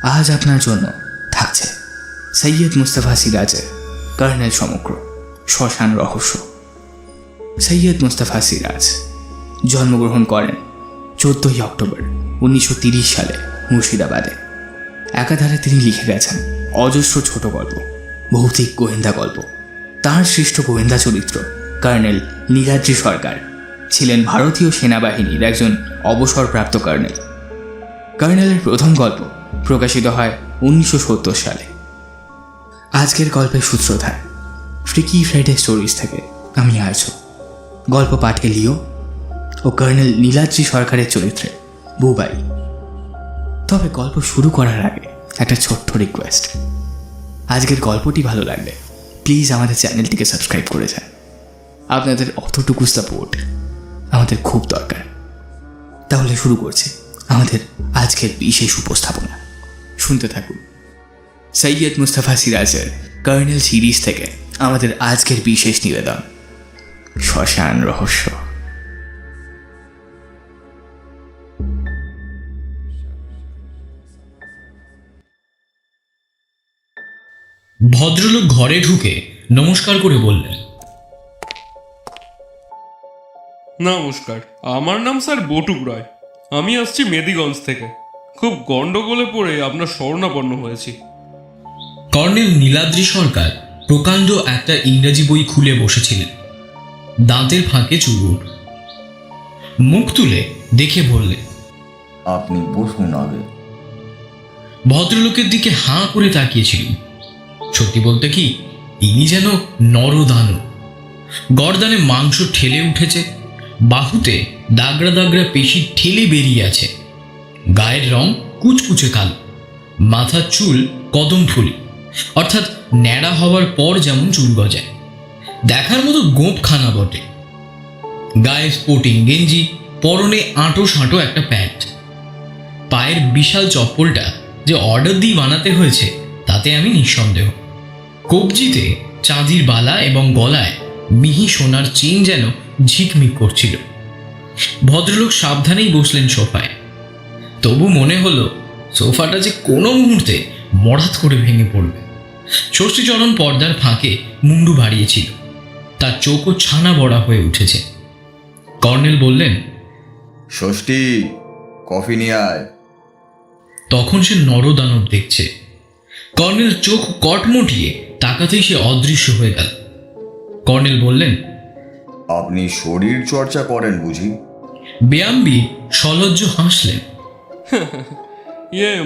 আজ আপনার জন্য থাকছে সৈয়দ মুস্তাফা সিরাজের কর্নেল সমগ্র শ্মশান রহস্য। সৈয়দ মুস্তাফা সিরাজ জন্মগ্রহণ করেন 14 অক্টোবর 1930 সালে মুর্শিদাবাদে। একাধারে তিনি লিখে গেছেন অজস্র ছোট গল্প, ভৌতিক গোয়েন্দা গল্প। তাঁর সৃষ্ট গোয়েন্দা চরিত্র কর্নেল নীলাদ্রি সরকার ছিলেন ভারতীয় সেনাবাহিনীর একজন অবসরপ্রাপ্ত কর্নেল। কর্নেলের প্রথম গল্প প্রকাশিত হয় 1970 সালে। আজকের গল্পের সূত্রধার ফ্রিকি ফ্রাইডে স্টোরিজ থেকে আমি আছো। গল্প পাঠে লিও ও কর্নেল নীলাদ্রি সরকারের চরিত্রে বুবাই। তবে গল্প শুরু করার আগে একটা ছোট্ট রিকোয়েস্ট, আজকের গল্পটি ভালো লাগলে প্লিজ আমাদের চ্যানেলটিকে সাবস্ক্রাইব করে যান। আপনাদের অতটুকু সাপোর্ট আমাদের খুব দরকার। তাহলে শুরু করছি আমাদের আজকের বিশেষ উপস্থাপনা। শুনতে থাকুন সৈয়দ মুস্তাফা সিরাজের কর্নেল সিরিজ থেকে আমাদের আজকের বিশেষ নিবেদন শ্মশান রহস্য। ভদ্রলোক ঘরে ঢুকে নমস্কার করে বললেন, নমস্কার, আমার নাম স্যার বটুক রায়। আমি আসছি মেদিগঞ্জ থেকে। খুব গন্ডগোলে পড়ে আপনার শরণাপন্ন হয়েছি। কর্নেল নীলাদ্রি সরকার প্রকাণ্ড একটা ইংরাজি বই খুলে বসেছিলেন, দাঁতের ফাঁকে চুরুট। মুখ তুলে দেখে বললেন, আপনি বসুন আগে। ভদ্রলোকের দিকে হাঁ করে তাকিয়েছিলেন। সত্যি বলতে কি, ইনি যেন নরদানব। গর্দানে মাংস ঠেলে উঠেছে, বাহুতে দাগড়া দাগড়া পেশি ঠেলে বেরিয়ে আছে, গায়ের রং কুচকুচে কালো, মাথার চুল কদম ফুলি, অর্থাৎ ন্যাড়া হওয়ার পর যেমন চুল গজায়, দেখার মতো গোঁপখানা বটে। গায়ে স্পোর্টিং গেঞ্জি, পরনে আঁটো সাঁটো একটা প্যান্ট। পায়ের বিশাল চপ্পলটা যে অর্ডার দিয়ে বানাতে হয়েছে তাতে আমি নিঃসন্দেহ। কবজিতে চাঁদির বালা এবং গলায় মিহি সোনার চেন যেন ঝিকমিক করছিল। ভদ্রলোক সাবধানেই বসলেন সোফায়। তবু মনে হলো সোফাটা যে কোনো মুহূর্তে মড়াত করে ভেঙে পড়বে। ষষ্ঠীচরণ পর্দার ফাঁকে মুন্ডু বাড়িয়েছিল, তার চোখও ছানা বড়া হয়ে উঠেছে। কর্নেল বললেন, ষষ্ঠী, কফি নিয়ে আয়। তখন সে নরদানব দেখছে। কর্নেল চোখ কটমটিয়ে তাকাতেই সে অদৃশ্য হয়ে গেল। কর্নেল বললেন, আপনি শরীর চর্চা করেন বুঝি? ব্যায়ামবীর সলজ্জ হাসলেন।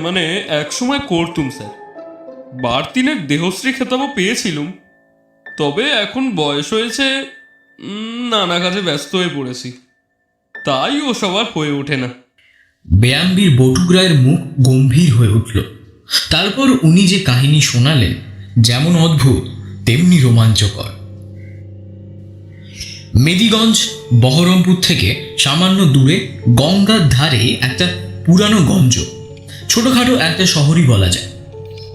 মানে একসময় করতুম স্যার, বার তিনের দেহশ্রী খেতাবও পেয়েছিলুম। তবে এখন বয়স হয়েছে, নানা কাজে ব্যস্ত হয়ে পড়েছি, তাই ও সবার হয়ে ওঠে না। ব্যায়ামবীর বটুক রায়ের মুখ গম্ভীর হয়ে উঠল। তারপর উনি যে কাহিনী শোনালেন যেমন অদ্ভুত তেমনি রোমাঞ্চকর। মেদিগঞ্জ বহরমপুর থেকে সামান্য দূরে গঙ্গার ধারে একটা পুরানো গঞ্জ, ছোটখাটো একটা শহরই বলা যায়।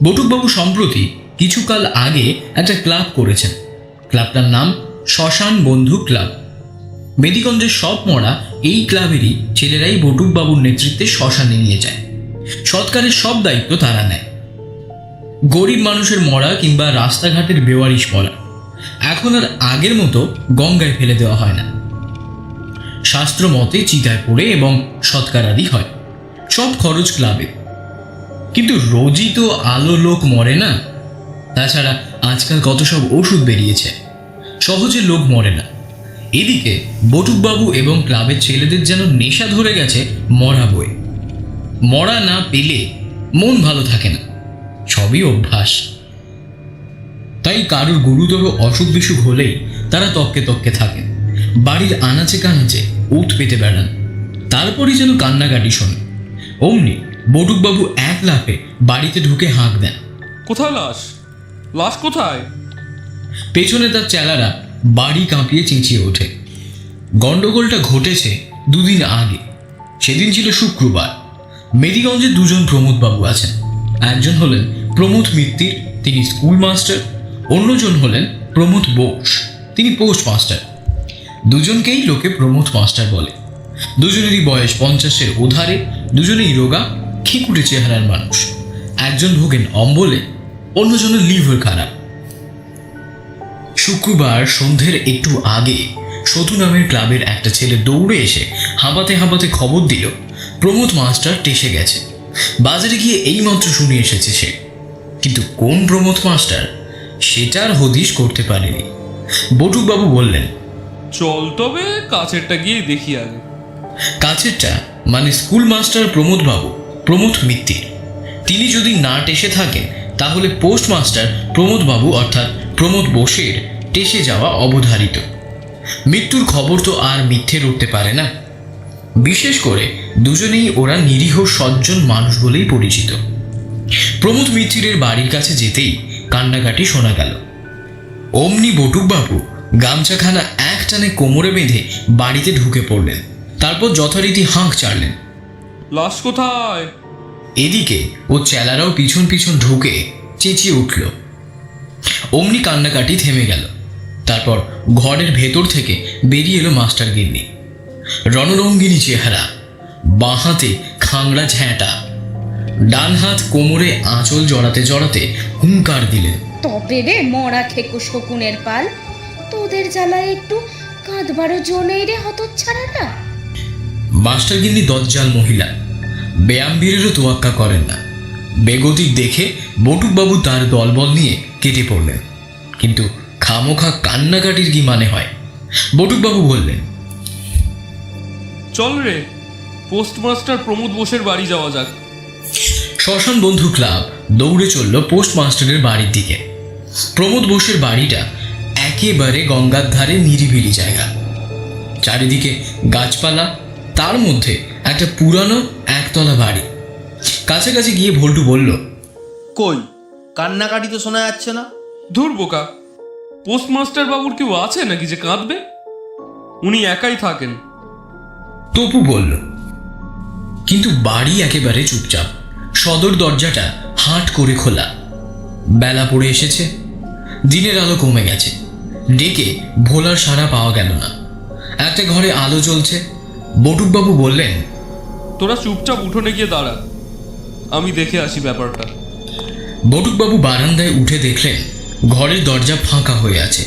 বটুকবাবু সম্প্রতি কিছুকাল আগে একটা ক্লাব করেছেন। ক্লাবটার নাম শ্মশান বন্ধু ক্লাব। মেদিগঞ্জের সব মরা এই ক্লাবেরই ছেলেরাই বটুকবাবুর নেতৃত্বে শ্মশানে নিয়ে যায়। সৎকারের সব দায়িত্ব তারা নেয়। গরিব মানুষের মরা কিংবা রাস্তাঘাটের বেওয়ারিশ মরা এখন আর আগের মতো গঙ্গায় ফেলে দেওয়া হয় না। শাস্ত্র মতে চিতায় পড়ে এবং সৎকার আদি হয়। সব খরচ ক্লাবে। কিন্তু রোজই তো আলো লোক মরে না। তাছাড়া আজকাল কত সব ওষুধ বেরিয়েছে, সহজে লোক মরে না। এদিকে বটুকবাবু এবং ক্লাবের ছেলেদের যেন নেশা ধরে গেছে মরা বই। মরা না পেলে মন ভালো থাকে না, সবই অভ্যাস। তাই কারোর গুরুতর অসুখ বিসুখ হলেই তারা তককে তককে থাকেন, বাড়ির আনাচে কানাচে ওত পেতে বেড়ান। তারপরই যেন কান্নাকাটি শোনে। অমনি বটুকবাবু এক লাফে বাড়িতে ঢুকে হাঁক দেন, কোথায় লাশ? লাশ কোথায়? পেছনে তার চেলারা বাড়ি কাঁপিয়ে চেঁচিয়ে ওঠে। গন্ডগোলটা ঘটেছে দুদিন আগে। সেদিন ছিল শুক্রবার। মেদিগঞ্জে দুজন প্রমোদবাবু আছেন। একজন হলেন প্রমোদ মিত্তির, তিনি স্কুল মাস্টার। অন্যজন হলেন প্রমোদ বোস, তিনি পোস্ট মাস্টার। দুজনকেই লোকে প্রমোদ মাস্টার বলে। দুজনেরই বয়স 50-এর ওধারে, দুজনেই রোগা, খিকুটে চেহারার মানুষ। একজন ভোগেন অম্বলে, অন্যজনের লিভার খারাপ। শুক্রবার সন্ধ্যের একটু আগে সতু নামের ক্লাবের একটা ছেলে দৌড়ে এসে হাঁপাতে হাঁপাতে খবর দিল প্রমোদ মাস্টার টেসে গেছে। বাজারে গিয়ে এইমাত্র শুনে এসেছে সে, কিন্তু কোন প্রমোদ মাস্টার সেটার হদিশ করতে পারেনি। বটুকবাবু বললেন, চল তবে কাছেরটা গিয়ে দেখি আগে। কাছেরটা মানে স্কুল মাস্টার প্রমোদবাবু, প্রমোদ মিত্তির। তিনি যদি না টেসে থাকেন তাহলে পোস্টমাস্টার প্রমোদবাবু অর্থাৎ প্রমোদ বোসের টেসে যাওয়া অবধারিত। মৃত্যুর খবর তো আর মিথ্যে রটতে পারে না। বিশেষ করে দুজনেই ওরা নিরীহ সজ্জন মানুষ বলেই পরিচিত। প্রমোদ মিত্তিরের বাড়ির কাছে যেতেই কান্নাকাটি শোনা গেল। অমনি বটুকবাবু গামছাখানা এক টানে কোমরে বেঁধে বাড়িতে ঢুকে পড়লেন। তারপর যথারীতি হাঁক চাড়লেন, লাশ কোথায়? এদিকে ও চেলারাও পিছন পিছন ঢুকে চেঁচিয়ে উঠল। অমনি কান্নাকাটি থেমে গেল। তারপর ঘরের ভেতর থেকে বেরিয়ে এলো মাস্টার গিন্নি। রণরঙ্গিনী চেহারা, বাঁ হাতে খাংড়া ঝ্যাঁটা, ডান হাত কোমরে আঁচল জড়াতে জড়াতে হুঙ্কার দিলেন, তবে রে মরা খেকো শকুনের পাল, তোদের জ্বালায় একটু কাঁদবারও জো নেই রে হতচ্ছাড়াটা। মাস্টার গিন্নি দজ্জাল মহিলা, ব্যায়ামবীরেরও তোয়াক্কা করেন না। বেগতিক দেখে বটুকবাবু তার দলবল নিয়ে কেটে পড়লেন। কিন্তু খামোখা কান্নাকাটির কি মানে হয়? বটুকবাবু বললেন, চল রে, পোস্টমাস্টার প্রমোদ বোসের বাড়ি যাওয়া যাক। শ্মশান বন্ধু ক্লাব দৌড়ে চলল পোস্টমাস্টারের বাড়ির দিকে। প্রমোদ বোসের বাড়িটা একেবারে গঙ্গার ধারে নিরিবিলি জায়গা, চারিদিকে গাছপালা, তার মধ্যে একটা পুরানো একতলা বাড়ি। কাছাকাছি গিয়ে ভল্টু বলল, কই কান্নাকাটি তো শোনা যাচ্ছে না। ধুর বোকা, পোস্টমাস্টার বাবুর কেউ আছে নাকি যে কাঁদবে? উনি একাই থাকেন। তপু বলল, কিন্তু বাড়ি একেবারে চুপচাপ। সদর দরজাটা হাট করে খোলা। বেলা পড়ে এসেছে, দিনের আলো কমে গেছে। ডেকে ভোলার সাড়া পাওয়া গেল না। একটা ঘরে আলো জ্বলছে। বটুকবাবু বললেন, তোরা চুপচাপ উঠোনে গিয়ে দাঁড়া, আমি দেখে আসি ব্যাপারটা। বটুকবাবু বারান্দায় উঠে দেখলেন ঘরের দরজা ফাঁকা হয়ে আছে।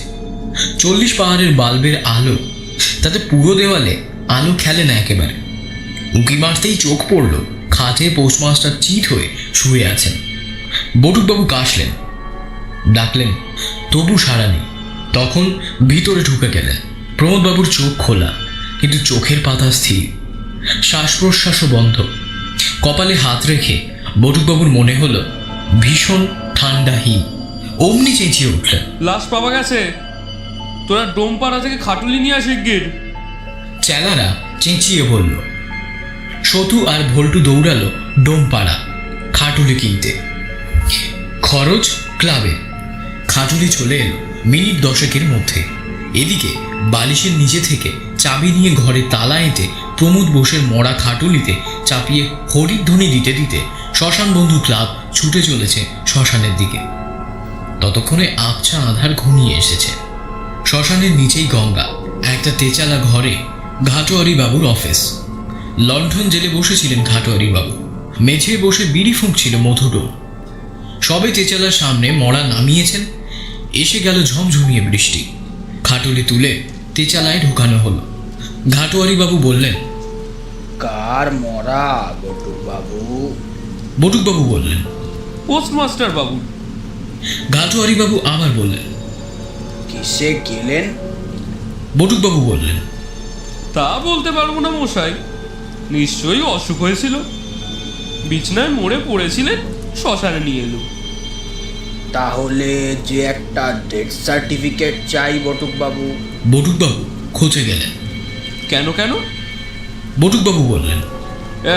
40 পাহাড়ের বাল্বের আলো, তাতে পুরো দেওয়ালে আলো খেলে না একেবারে। উঁকি মারতেই চোখ পড়ল খাটে পোস্টমাস্টার চিত হয়ে শুয়ে আছেন। বটুকবাবু কাশলেন, ডাকলেন, তবু সাড়া নেই। তখন ভিতরে ঢুকে গেলেন। প্রমোদবাবুর চোখ খোলা, কিন্তু চোখের পাতা স্থির, শ্বাস প্রশ্বাসও বন্ধ। কপালে হাত রেখে বটুকবাবুর মনে হলো ভীষণ ঠান্ডাহীন। অমনি চেঁচিয়ে উঠলেন, লাশ পাওয়া গেছে, তোরা ডোমপাড়া থেকে খাটুলি নিয়ে আসে গিয়ে। চেলারা চেঁচিয়ে বলল। সতু আর ভল্টু দৌড়ালো ডোমপাড়া খাটুলি কিনতে। খরচ ক্লাবে। খাটুলি চলে এলো মিনিট 10 মধ্যে। এদিকে বালিশের নিচে থেকে চাবি নিয়ে ঘরে তালা এঁটে প্রমোদ বোসের মরা খাটুলিতে চাপিয়ে হরিধ্বনি দিতে দিতে শ্মশান বন্ধু ক্লাব ছুটে চলেছে শ্মশানের দিকে। ততক্ষণে আবছা আধার ঘনিয়ে এসেছে। শ্মশানের নিচেই গঙ্গা। একটা তেচালা ঘরে ঘাটোয়ারি বাবুর অফিস। লণ্ঠন জেলে বসেছিলেন ঘাটোয়ারি বাবু। মেঝে বসে বিড়ি ফুঁকছিল মধুডো। সবে তেচালার সামনে মরা নামিয়েছেন। এসে গেল ঝমঝমিয়ে বৃষ্টি। খাটুলি তুলে তেচালায় ঢোকানো হলো। ঘাটোয়ারি বাবু বললেন, কার মরা বটুকবাবু? বটুকবাবু বললেন, পোস্টমাস্টার বাবু। ঘাটোয়ারি বাবু আবার বললেন, কিসে গেলেন? বটুকবাবু বললেন, তা বলতে পারবো না মশাই, নিশ্চয়ই অসুখ হয়েছিল, বিছনায় মরে পড়েছিলেন, শ্মশানে নিয়ে এলো। তাহলে যে একটা ডেথ সার্টিফিকেট চাই বটুকবাবু। বটুকবাবু খোঁজে গেলেন। কেন কেন? বটুকবাবু বললেন,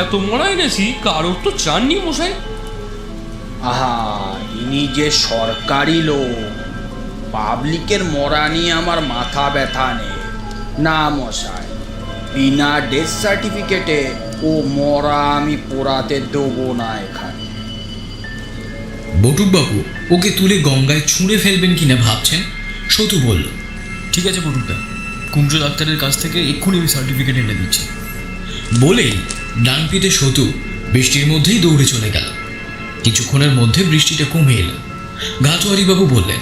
এত মরা এনেছি, কারোর তো চাননি মশাই। আহা, ইনি যে সরকারি লোক, পাবলিকের মরা নিয়ে আমার মাথা ব্যথা নেই। না মশাই, বিনা ডেথ সার্টিফিকেটে ও মরা আমি পোড়াতে দেবো না এখানে। বটুকবাবু ওকে তুলে গঙ্গায় ছুঁড়ে ফেলবেন কিনা ভাবছেন। সতু বলল, ঠিক আছে বটুকদা, কুঞ্জ ডাক্তারের কাছ থেকে এক্ষুনি আমি সার্টিফিকেট এনে দিচ্ছি। বলেই ডান পিঠে সতু বৃষ্টির মধ্যেই দৌড়ে চলে গেল। কিছুক্ষণের মধ্যে বৃষ্টিটা কমে এলো। ঘাটোয়ারিবাবু বললেন,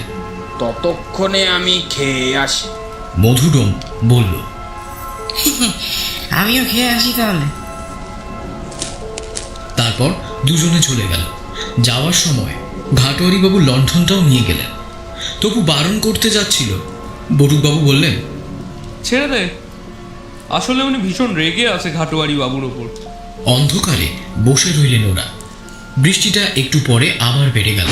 ততক্ষণে আমি খেয়ে আসি। মধুডোম বলল, আমিও খেয়ে আসি তাহলে। তারপর দুজনে চলে গেল। যাওয়ার সময় ঘাটোয়ারিবাবু লণ্ঠনটাও নিয়ে গেলেন। তবু বারণ করতে যাচ্ছিল। বটুকবাবু বললেন, ছেড়ে দে, আসলে উনি ভীষণ রেগে আছে ঘাটোয়ারি বাবুর ওপর। অন্ধকারে বসে রইলেন ওরা। বৃষ্টিটা একটু পরে আবার বেড়ে গেল।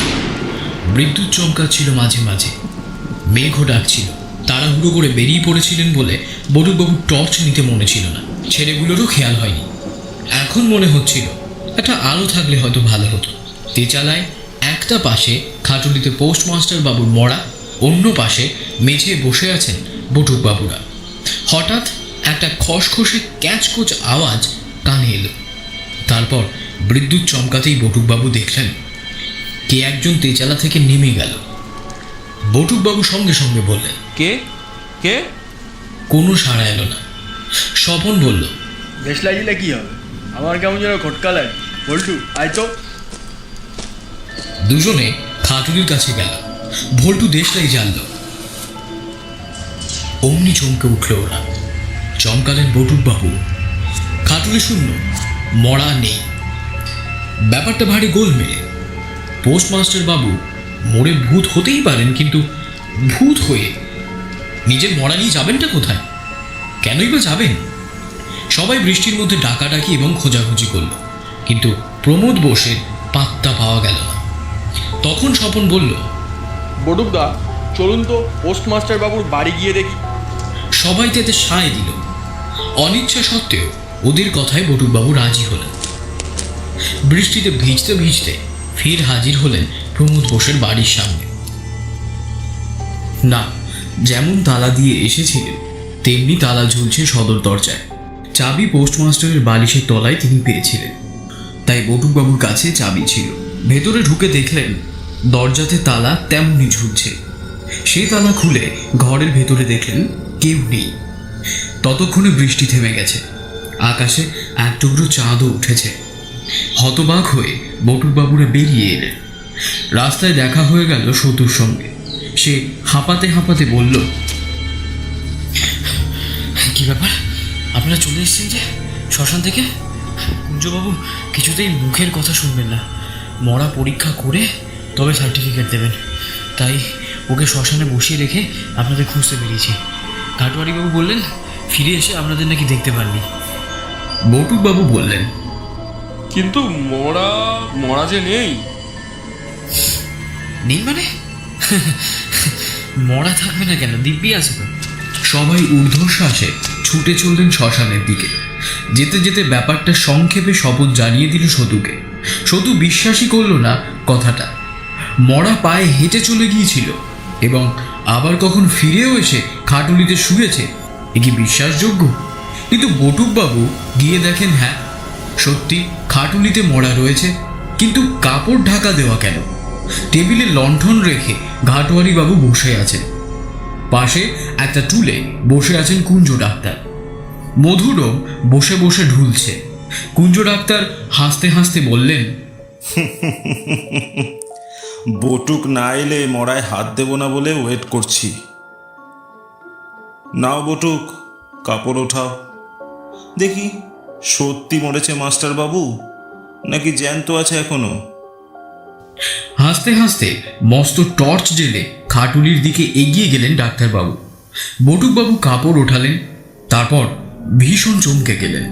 বিদ্যুৎ চমকাচ্ছিল মাঝে মাঝে, মেঘও ডাকছিল। তাড়াহুড়ো করে বেরিয়ে পড়েছিলেন বলে বটুকবাবু টর্চ নিতে মনে ছিল না। ছেলেগুলোরও খেয়াল হয়নি। এখন মনে হচ্ছিল একটা আলো থাকলে হয়তো ভালো হতো। তেচালায় একটা পাশে খাটুলিতে পোস্টমাস্টার বাবুর মরা, অন্য পাশে মেঝে বসে আছেন বটুকবাবুরা। হঠাৎ একটা খসখসে ক্যাচকোচ আওয়াজ কানে এলো। তারপর বিদ্যুৎ চমকাতেই বটুকবাবু দেখলেন কে একজন তেচালা থেকে নেমে গেল। বটুকবাবু সঙ্গে সঙ্গে বললেন, কে কে? কোনো সাড়া এলো না। স্বপন বলল, দেশ লাগিলে কি হবে? আমার কেমন যেন খটকা লাগে। বল্টু, আয় তো। দুজনে খাটুলির কাছে গেল। ভল্টু দেশলাই জানল। অমনি চমকে উঠল ওরা। চমকালেন বটুকবাবু। খাটুলি শূন্য, মরা নেই। ব্যাপারটা ভারী গোলমেলে। পোস্টমাস্টার বাবু মরে ভূত হতেই পারেন, কিন্তু ভূত হয়ে নিজের মরা নিয়ে যাবেনটা কোথায়? কেনই বা যাবেন? সবাই বৃষ্টির মধ্যে ডাকাডাকি এবং খোঁজাখুঁজি করল, কিন্তু প্রমোদ বোসের পাত্তা পাওয়া গেল না। তখন স্বপন বলল, বটুকদা, চলুন তো পোস্টমাস্টার বাবুর বাড়ি গিয়ে দেখি। সবাই তাতে সায় দিল। অনিচ্ছা সত্ত্বেও ওদের কথায় বটুকবাবু রাজি হলেন। বৃষ্টিতে ভিজতে ভিজতে ফির হাজির হলেন প্রমোদ বোসের বাড়ির সামনে। না, যেমন তালা দিয়ে এসেছিলেন তেমনি তালা ঝুলছে সদর দরজায়। চাবি পোস্টমাস্টারের বালিশের তলায় তিনি পেয়েছিলেন, তাই বটুকবাবুর কাছে চাবি ছিল। ভেতরে ঢুকে দেখলেন দরজাতে তালা তেমনই ঝুলছে। সেই তালা খুলে ঘরের ভেতরে দেখলেন কেউ নেই। ততক্ষণে বৃষ্টি থেমে গেছে। আকাশে এক টুকরো চাঁদও উঠেছে। হতবাক হয়ে বটুকবাবুরা বেরিয়ে এলেন। রাস্তায় দেখা হয়ে গেল সতুর সঙ্গে। সে হাঁপাতে হাঁপাতে বলল, কি ব্যাপার, আপনারা চলে এসেছেন যে শ্মশান থেকে? কুঞ্জবাবু কিছুতেই মুখের কথা শুনবেন না। মরা পরীক্ষা করে তবে সার্টিফিকেট দেবেন। তাই ওকে শ্মশানে বসিয়ে রেখে আপনাদের খুঁজতে বেরিয়েছি। ঘাটোয়ারিবাবু বললেন ফিরে এসে আপনাদের নাকি দেখতে পাননি। বটুকবাবু বললেন, কিন্তু মরা মরা যে নেই। নেই মানে? মরা থাকবে না কেন, দিব্যি আছে তো। সবাই ঊর্ধ্বশ্বাসে ছুটে চললেন শ্মশানের দিকে। যেতে যেতে ব্যাপারটা সংক্ষেপে শপথ জানিয়ে দিল সতুকে। সতু বিশ্বাসই করল না কথাটা। মরা পায়ে হেঁটে চলে গিয়েছিল এবং আবার কখন ফিরেও এসে খাটুলিতে শুয়েছে, এ কি বিশ্বাসযোগ্য? কিন্তু বটুকবাবু গিয়ে দেখেন হ্যাঁ, সত্যি খাটুলিতে মরা রয়েছে, কিন্তু কাপড় ঢাকা দেওয়া কেন? টেবিলে লণ্ঠন রেখে ঘাটোয়ারিবাবু বসে আছেন। পাশে একটা টুলে বসে আছেন কুঞ্জ ডাক্তার। মধুরম বসে বসে ঢুলছে। কুঞ্জ ডাক্তার হাসতে হাসতে বললেন, বটুক না এলে মরায় হাত দেব না বলে ওয়েট করছি। নাও বটুক, কাপড় ওঠাও। দেখি সত্যি মরেছে মাস্টার বাবু নাকি জ্যান্ত আছে এখনো। হাসতে হাসতে মস্ত টর্চ জেলে খাটুলির দিকে এগিয়ে গেলেন ডাক্তারবাবু। বটুকবাবু কাপড় ওঠালেন, তারপর ভীষণ চমকে গেলেন।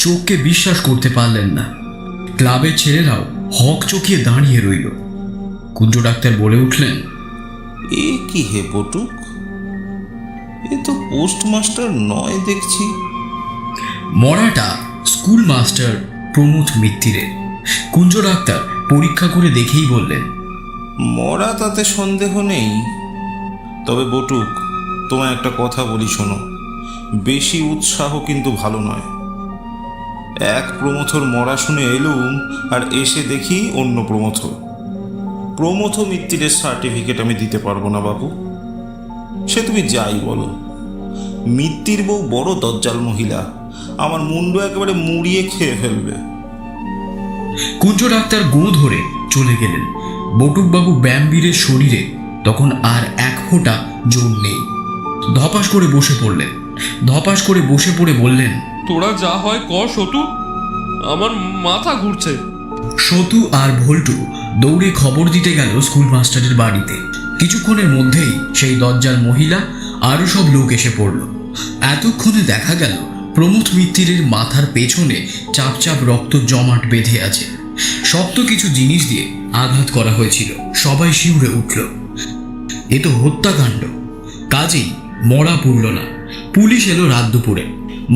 চোখকে বিশ্বাস করতে পারলেন না। ক্লাবের ছেলেরাও হক চকিয়ে দাঁড়িয়ে রইল। কুঞ্জ ডাক্তার বলে উঠলেন, এ কি হে বটুক, এ তো পোস্টমাস্টার নয় দেখছি। মরাটা স্কুল মাস্টার প্রমোদ মিত্তিরের। কুঞ্জ ডাক্তার পরীক্ষা করে দেখেই বললেন, মরা তাতে সন্দেহ নেই। তবে বটুক, তোমায় একটা কথা বলি শোনো, বেশি উৎসাহ কিন্তু ভালো নয়। এক প্রমথর মরা শুনে এলুম, আর এসে দেখি অন্য প্রমথ মিত্তিরের সার্টিফিকেট আমি দিতে পারবো না বাবু। সে তুমি যাই বলো, মিত্তির বউ বড় দজ্জাল মহিলা, আমার মুন্ডু একেবারে মুড়িয়ে খেয়ে ফেলবে। কুঞ্জ ডাক্তার গো ধরে চলে গেলেন। বটুকবাবু ব্যায়ামবীরের শরীরে তখন আর এক ফোঁটা জোর নেই। ধপাস করে বসে পড়লেন। ধপাস করে বসে পড়ে বললেন, তোরা যা হয় কর সতু, আমার মাথা ঘুরছে। সতু আর ভল্টু দৌড়ে খবর দিতে গেল স্কুল মাস্টারের বাড়িতে। কিছুক্ষণের মধ্যেই সেই দজ্জাল মহিলা আরও সব লোক এসে পড়ল। এতক্ষণে দেখা গেল প্রমথ মিত্তিরের মাথার পেছনে চাপ চাপ রক্ত জমাট বেঁধে আছে। শক্ত কিছু জিনিস দিয়ে আঘাত করা হয়েছিল। সবাই শিউরে উঠল। এ তো হত্যাকাণ্ড। কাজেই মরা পুড়ল না। পুলিশ এলো রাত দুপুরে।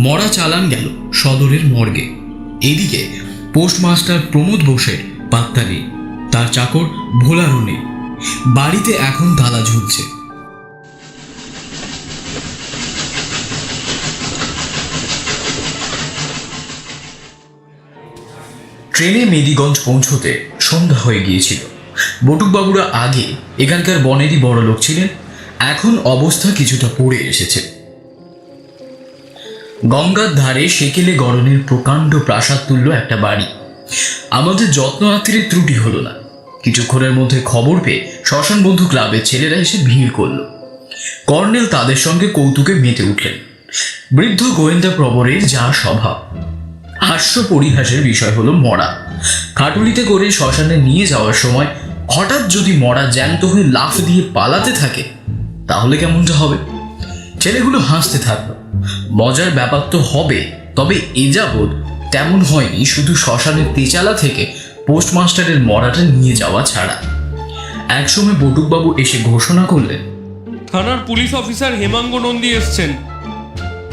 মরা চালান গেল সদরের মর্গে। এদিকে পোস্টমাস্টার প্রমোদ বোসের পাত্তা নেই, তার চাকর ভোলারও নেই। বাড়িতে এখন তালা ঝুলছে। ট্রেনে মেদিগঞ্জ পৌঁছতে সন্ধ্যা হয়ে গিয়েছিল। বটুকবাবুরা আগে এখানকার বনেরই বড় লোক ছিলেন, এখন অবস্থা কিছুটা পড়ে এসেছে। গঙ্গার ধারে সেকেলে গড়নের প্রকাণ্ড প্রাসাদ তুল্য একটা বাড়ি। আমাদের যত্ন আত্মীরের ত্রুটি হলো না। কিছুক্ষণের মধ্যে খবর পেয়ে শ্মশান বন্ধু ক্লাবের ছেলেরা এসে ভিড় করল। কর্নেল তাদের সঙ্গে কৌতুকে মেতে উঠলেন। বৃদ্ধ গোয়েন্দা প্রবরের যা স্বভাব। হাস্য পরিহাসের বিষয় হলো মরা। খাটুলিতে করে শ্মশানে নিয়ে যাওয়ার সময় হঠাৎ যদি মরা জ্যান্ত হয়ে লাফ দিয়ে পালাতে থাকে তাহলে কেমনটা হবে? ছেলেগুলো হাসতে থাকলো। মজার ব্যাপার তো হবে, তবে এ যাবৎ তেমন হয়নি, শুধু শ্মশানের তেচালা থেকে পোস্টমাস্টারের মরাটা নিয়ে যাওয়া ছাড়া। একসময় বটুকবাবু এসে ঘোষণা করলেন, থানার পুলিশ অফিসার হেমাঙ্গ নন্দী এসছেন।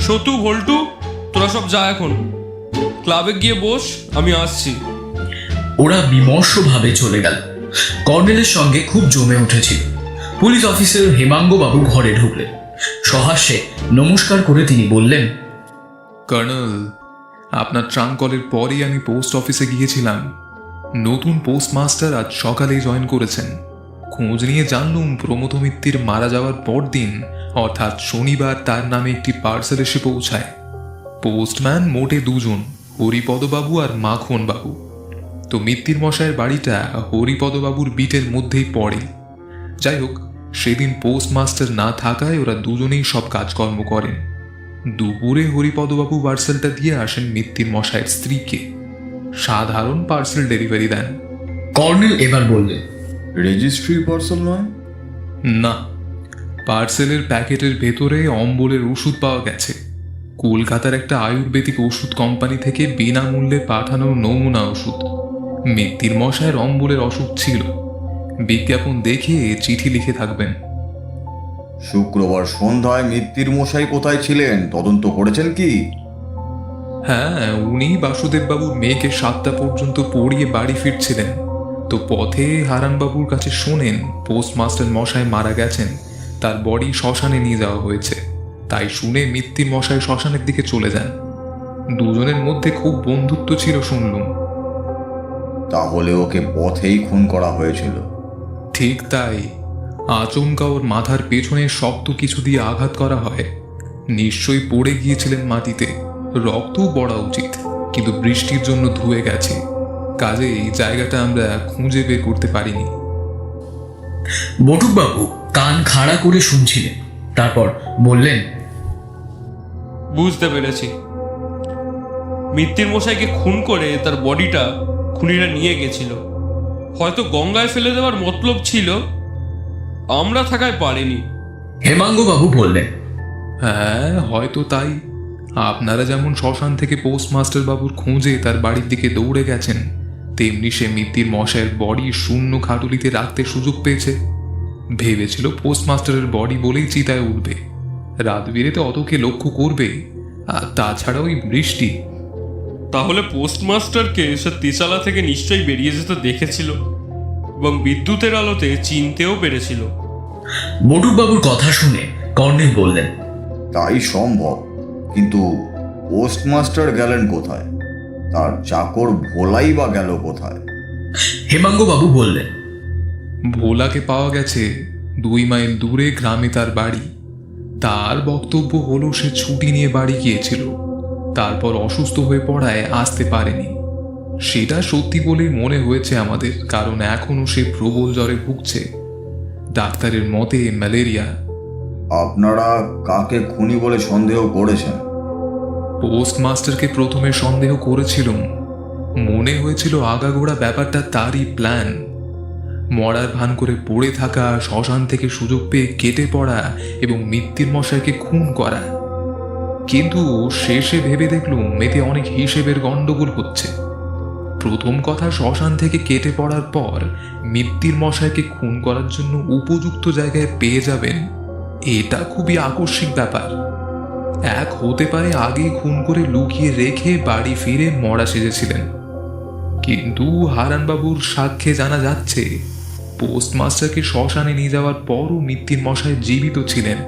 সতু, ভল্টু, তোরা সব যা, এখন ক্লাবে গিয়ে বস, আমি আসছি। ওরা বিমর্ষভাবে চলে গেল। কর্নেলের সঙ্গে খুব জমে উঠেছিল। পুলিশ অফিসার হেমাঙ্গবাবু ঘরে ঢুকলেন। সহাস্যে নমস্কার করে তিনি বললেন, কর্নেল, আপনার ট্রাঙ্ক কলের পরই আমি পোস্ট অফিসে গিয়েছিলাম। নতুন পোস্টমাস্টার আজ সকালেই জয়েন করেছেন। খোঁজ নিয়ে জানলুম প্রমথ মিত্তির মারা যাওয়ার পরদিন অর্থাৎ শনিবার তার নামে একটি পার্সেল এসে পৌঁছায়। পোস্টম্যান মোটে দুজন, হরিপদবাবু আর মাখনবাবু। তো মিত্তির মশাইয়ের বাড়িটা হরিপদবাবুর বিটের মধ্যেই পড়ে। যাই হোক, সেদিন পোস্টমাস্টার না থাকায় ওরা দুজনেই সব কাজকর্ম করেন। দুপুরে হরিপদবাবু পার্সেলটা দিয়ে আসেন মিত্তির মশাইয়ের স্ত্রীকে। সাধারণ পার্সেল ডেলিভারি দেন। কর্নেল এবার বললেন, রেজিস্ট্রি পার্সেল নয়? না, পার্সেলের প্যাকেটের ভেতরে অম্বলের ওষুধ পাওয়া গেছে। কলকাতার একটা আয়ুর্বেদিক ওষুধ কোম্পানি থেকে বিনামূল্যে পাঠানো নমুনা ওষুধ। মিত্তির মশাইয়ের অম্বলের অসুখ ছিল। বিজ্ঞাপন দেখে চিঠি লিখে থাকবেন। শুক্রবার সন্ধ্যায় মিত্তির মশাই কোথায় ছিলেন তদন্ত করেছেন কি? হ্যাঁ, উনি বাসুদেববাবুর মেয়েকে 7টা পর্যন্ত পড়িয়ে বাড়ি ফিরছিলেন। তো পথে হারানবাবুর কাছে শোনেন পোস্টমাস্টার মশাই মারা গেছেন, তার বডি শ্মশানে নিয়ে যাওয়া হয়েছে। তাই শুনে মিত্তির মশাই শ্মশানের দিকে চলে যান। দুজনের মধ্যে খুব বন্ধুত্ব ছিল শুনলুম। তাহলে ওকে পথেই খুন করা হয়েছিল? ঠিক তাই। আচমকা ওর মাথার পেছনে শক্ত কিছু দিয়ে আঘাত করা হয়। নিশ্চয়ই পড়ে গিয়েছিলেন মাটিতে। রক্তও পড়া উচিত, কিন্তু বৃষ্টির জন্য ধুয়ে গেছে। কাজে এই জায়গাটা আমরা খুঁজে বের করতে পারিনি। বটুকবাবু কান খাড়া করে শুনছিলেন, তারপর বললেন, বুঝতে পেরেছি। মিত্তির মশাইকে খুন করে তার বডিটা খুনিরা নিয়ে গেছিল। হয়তো গঙ্গায় ফেলে দেওয়ার মতলব ছিল, আমরা থাকায় পারিনি। হেমাঙ্গবাবু বললেন, হ্যাঁ, হয়তো তাই। আপনারা যেমন শ্মশান থেকে পোস্টমাস্টার বাবুর খোঁজে তার বাড়ির দিকে দৌড়ে গেছেন, তেমনি সে মিত্তির মশাইয়ের বডি শূন্য খাটুলিতে রাখতে সুযোগ পেয়েছে। ভেবেছিল পোস্টমাস্টারের বডি বলেই চিতায় উঠবে, রাত বিরেতে অতকে লক্ষ্য করবে। আর তাছাড়া ওই বৃষ্টি। তাহলে পোস্টমাস্টারকে সে তেচালা থেকে নিশ্চয়ই বেরিয়ে যেতে দেখেছিল এবং বিদ্যুতের আলোতে চিনতেও পেরেছিল। বটুকবাবুর কথা শুনে কর্নেল বললেন, তাই সম্ভব, কিন্তু পোস্টমাস্টার গেলেন কোথায়? তার চাকর ভোলাই বা গেল কোথায়? হেমাঙ্গবাবু বললেন, ভোলাকে পাওয়া গেছে 2 মাইল দূরে গ্রামে তার বাড়ি। তার বক্তব্য হলো সে ছুটি নিয়ে বাড়ি গিয়েছিল, তারপর অসুস্থ হয়ে পড়ায় আসতে পারেনি। সেটা সত্যি বলেই মনে হয়েছে আমাদের, কারণ এখনও সে প্রবল জ্বরে ভুগছে। ডাক্তারের মতে ম্যালেরিয়া। আপনারা কাকে খুনি বলে সন্দেহ করেছেন? পোস্টমাস্টারকে প্রথমে সন্দেহ করেছিলাম। মনে হয়েছিল আগাগোড়া ব্যাপারটা তারই প্ল্যান। মরার ভান করে পড়ে থাকা, শ্মশান থেকে সুযোগ পেয়ে কেটে পড়া এবং মৃত্যুর মশাইকে খুন করা। কিন্তু শেষে ভেবে দেখলুম এতে অনেক হিসেবের গন্ডগোল হচ্ছে। প্রথম কথা, শ্মশান থেকে কেটে পড়ার পর মৃত্যুর মশাইকে খুন করার জন্য উপযুক্ত জায়গায় পেয়ে যাবেন, এটা খুবই আকস্মিক ব্যাপার। এক হতে পারে আগেই খুন করে লুকিয়ে রেখে বাড়ি ফিরে মরা সেজেছিলেন, কিন্তু হারানবাবুর সাক্ষ্যে জানা যাচ্ছে পোস্টমাস্টারকে শ্মশানে নিয়ে যাওয়ার পরও মৃত্যুর মশাই জীবিত ছিলেন।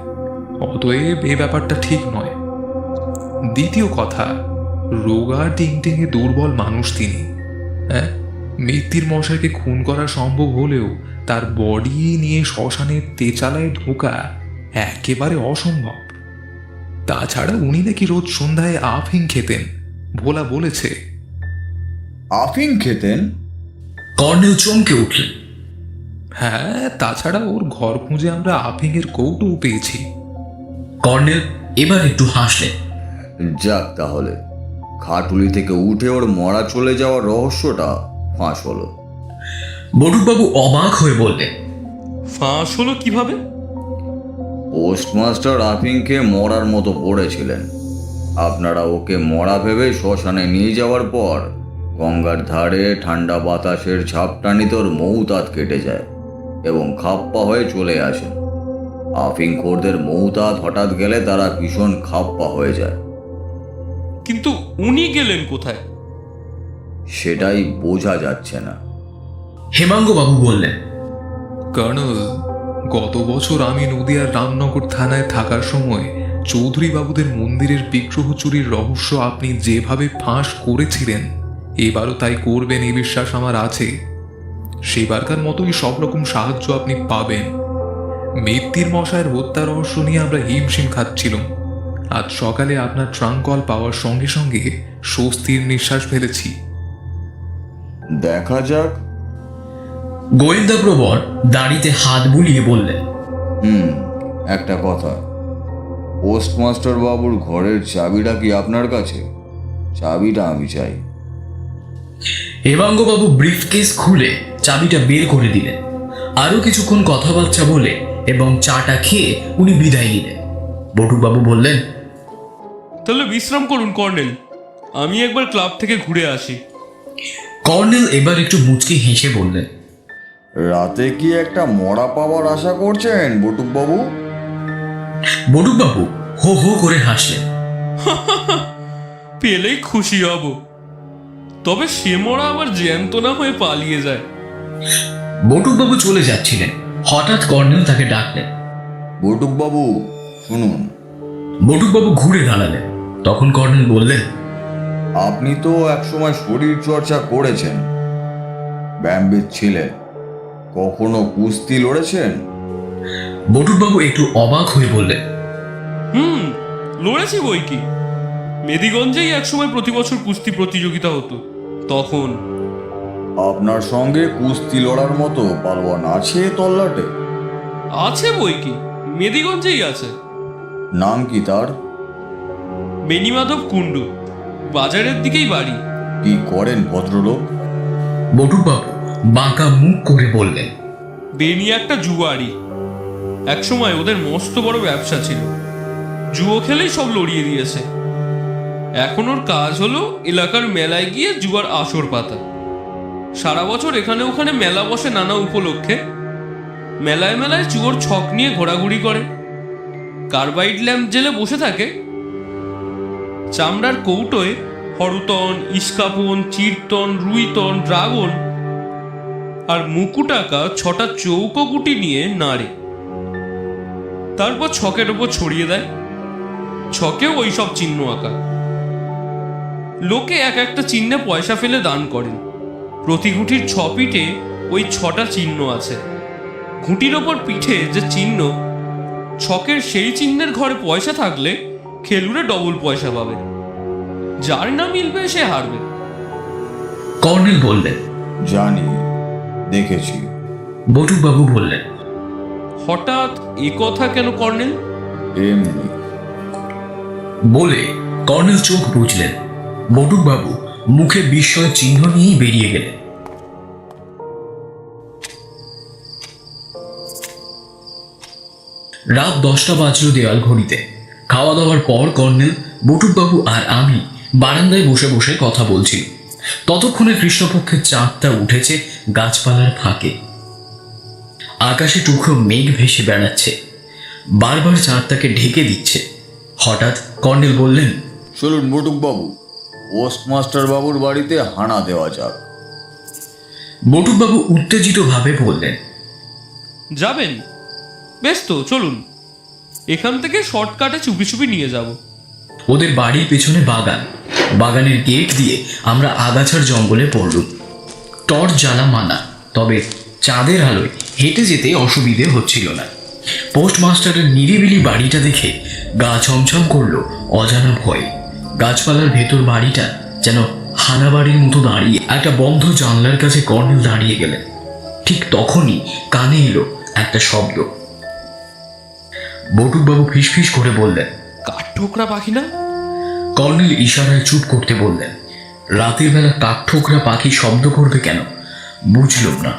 অতএব এ ব্যাপারটা ঠিক নয়। দ্বিতীয় কথা, রোগা টিংটিঙে দুর্বল মানুষ তিনি। হ্যাঁ, মৃত্যুর মশাইকে খুন করা সম্ভব হলেও তার বডি নিয়ে শ্মশানের তেচালায় ঢোকা একেবারে অসম্ভব। তাছাড়া উনি নাকি রোজ সন্ধ্যায় আফিং খেতেন, ভোলা বলেছে। আফিং খেতেন? কর্নেল চমকে উঠলেন। হ্যাঁ, তাছাড়া ওর ঘর খুঁজে আমরা আফিংয়ের কৌটোও পেয়েছি। কর্নেল এবার একটু হাসলেন। যাক, তাহলে খাটুলি থেকে উঠে ওর মরা চলে যাওয়ার রহস্যটা ফাঁস হলো। বটুকবাবু অবাক হয়ে বললেন, ফাঁস হলো কিভাবে? পোস্টমাস্টার আফিংকে মরার মতো পড়েছিলেন। আপনারা ওকে মরা ভেবে শ্মশানে নিয়ে যাওয়ার পর গঙ্গার ধারে ঠান্ডা বাতাসের ঝাপটানিতে ওর মৌতাত কেটে যায় এবং খাপ্পা হয়ে চলে আসেন। আফিং খোরদের মৌতাত হঠাৎ গেলে তারা ভীষণ খাপ্পা হয়ে যায়। কিন্তু উনি গেলেন কোথায়? সেটাই বোঝা যাচ্ছে না। হেমাঙ্গবাবু বললেন, কর্নেল, গত বছর আমি নদিয়ার রামনগর থানায় থাকার সময় চৌধুরী বাবুদের মন্দিরের বিগ্রহ চুরির রহস্য আপনি যেভাবে ফাঁস করেছিলেন, এবারও তাই করবেন এই বিশ্বাস আমার আছে। সেবারকার মতোই সব রকম সাহায্য আপনি পাবেন। মৃত্যুর মশাইয়ের হত্যা রহস্য নিয়ে আমরা হিমশিম খাচ্ছিলাম। আজ সকালে আপনার ট্রাঙ্ক কল পাওয়ার সঙ্গে সঙ্গে স্বস্তির নিঃশ্বাস ফেলেছি। দেখা যাক। গোয়েন্দা প্রবর দাড়িতে হাত বুলিয়ে বললেন, একটা কথা, পোস্টমাস্টার বাবুর ঘরের চাবিটা কি আপনার কাছে? চাবিটা আমি চাই। হেমাঙ্গবাবু ব্রিফকেস খুলে চাবিটা বের করে দিলেন। আরও কিছুক্ষণ কথাবার্তা বলে এবং চাটা খেয়ে উনি বিদায় নিলেন। বটুকবাবু বললেন, তাহলে বিশ্রাম করুন কর্নেল, আমি একবার ক্লাব থেকে ঘুরে আসি। কর্নেল এবার একটু মুচকি হেসে বললেন, রাতে কি একটা মরা পাওয়ার আশা করছেন বটুকবাবু? বটুকবাবু হো হো করে হাসলেন। পেলেই খুশি হব, তবে সে মরা আবার জ্যান্ত না হয়ে পালিয়ে যায়। বটুকবাবু চলে যাচ্ছিলেন, হঠাৎ কর্নেল তাকে ডাকলেন। বটুকবাবু শুনুন। বটুকবাবু ঘুরে দাঁড়ালেন। তখন কর্নেল বললেন, আপনি তো একসময় শরীর চর্চা করেছেন, ব্যায়ামবিদ ছিলেন, কখনো কুস্তি লড়েছেন? বটুকবাবু একটু অবাক হয়ে বললেন, লড়েছি বই কি। মেদিগঞ্জেই একসময় প্রতি বছর কুস্তি প্রতিযোগিতা হতো তখন। আপনার সঙ্গে কুস্তি লড়ার মতো পালোয়ান আছে তল্লাটে? আছে বই কি, মেদিগঞ্জেই আছে। নাম কি তার? বেনিমাধব কুণ্ডু, বাজারের দিকেই বাড়ি। কি করেন ভদ্রলোক? বটুকবাবু বাঁকা মুখ করে বললেন, বেনি একটা জুয়ারি। একসময় ওদের মস্ত বড় ব্যবসা ছিল, জুয়ো খেলেই সব লড়িয়ে দিয়েছে। এখন ওর কাজ হলো এলাকার মেলায় গিয়ে জুয়ার আসর পাতা। সারা বছর এখানে ওখানে মেলা বসে নানা উপলক্ষে। মেলায় মেলায় জুয়োর ছক নিয়ে ঘোরাঘুরি করে, কার্বাইড ল্যাম্প জেলে বসে থাকে। চামড়ার কৌটোয় হরতন, ইস্কাপন, চিরতন, রুইতন, ড্রাগন আর মুকুটাকা 6টা চৌকো গুটি নিয়ে নাড়ে, তারপর ছকের ওপর ছড়িয়ে দেয়। ছকেও ওই সব চিহ্ন আঁকা। লোকে এক একটা চিহ্নে পয়সা ফেলে দান করেন। প্রতি ঘুঁটির 6 পিঠে ওই 6টা চিহ্ন আছে। ঘুঁটির ওপর পিঠে যে চিহ্ন, ছকের সেই চিহ্নের ঘরে পয়সা থাকলে খেলুড়ে ডবল পয়সা পাবে। যার না মিলবে সে হারবে। কর্নেল বললেন। জানি, দেখেছি। বটুকবাবু বললেন। হঠাৎ এ কথা কেন কর্নেল? এমনি। বলে কর্নেল চোখ বুঝলেন। বটুকবাবু মুখে বিস্ময় চিহ্ন নিয়েই বেরিয়ে গেলেন। রাত 10টা বাজলো দেওয়াল ঘড়িতে। খাওয়া দাওয়ার পর কর্নেল, বটুকবাবু আর আমি বারান্দায় বসে বসে কথা বলছি। ততক্ষণে কৃষ্ণপক্ষের চাঁদটা উঠেছে গাছপালার ফাঁকে। আকাশে টুকরো মেঘ ভেসে বেড়াচ্ছে, বারবার চাঁদটাকে ঢেকে দিচ্ছে। হঠাৎ কর্নেল বললেন, চলুন বটুকবাবু, পোস্টমাস্টার বাবুর বাড়িতে হানা দেওয়া যাক। বটুকবাবু উত্তেজিতভাবে বললেন, যাবেন? বেশ তো, চলুন। এখান থেকে শর্টকাটে চুপি চুপি নিয়ে যাব। ওদের বাড়ির পেছনে বাগান। বাগানের গেট দিয়ে আমরা আগাছার জঙ্গলে পড়লুম। টর্চ জ্বালা মানা, তবে চাঁদের আলোয় হেঁটে যেতে অসুবিধে হচ্ছিল না। পোস্টমাস্টারের নিরিবিলি বাড়িটা দেখে গা ছমছম করলো অজানা ভয়। গাছপালার ভেতর বাড়িটা যেন হানাবাড়ির মতো দাঁড়িয়ে। একটা বন্ধ জানলার কাছে কর্নেল দাঁড়িয়ে গেলেন। ঠিক তখনই কানে এলো একটা শব্দ। বটুকবাবু ফিসফিস করে বললেন, কাঠঠোকরা পাখি না? কর্নেল ইশারায় চুপ করতে বললেন। রাতের বেলা কাঠঠোকরা পাখি শব্দ করবে কেন বুঝলাম না।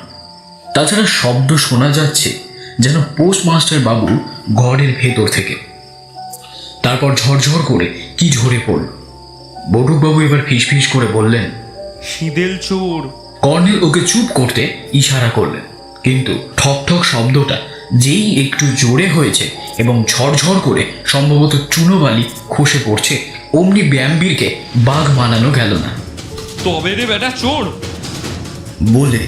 তাছাড়া শব্দ শোনা যাচ্ছে যেন পোস্টমাস্টার বাবু ঘরের ভেতর থেকে। তারপর ঝরঝর করে কি ঝরে পড়ল। বটুকবাবু এবার ফিসফিস করে বললেন, শীদেল চোর। কর্নেল ওকে চুপ করতে ইশারা করলেন, কিন্তু ঠক ঠক শব্দটা যেই একটু জোরে হয়েছে এবং ঝরঝর করে সম্ভবত চুনোবালি খসে পড়ছে, অমনি ব্যায়ামবীরকে বাঘ মানানো গেল না। তবে রে বেটা চোর! বলে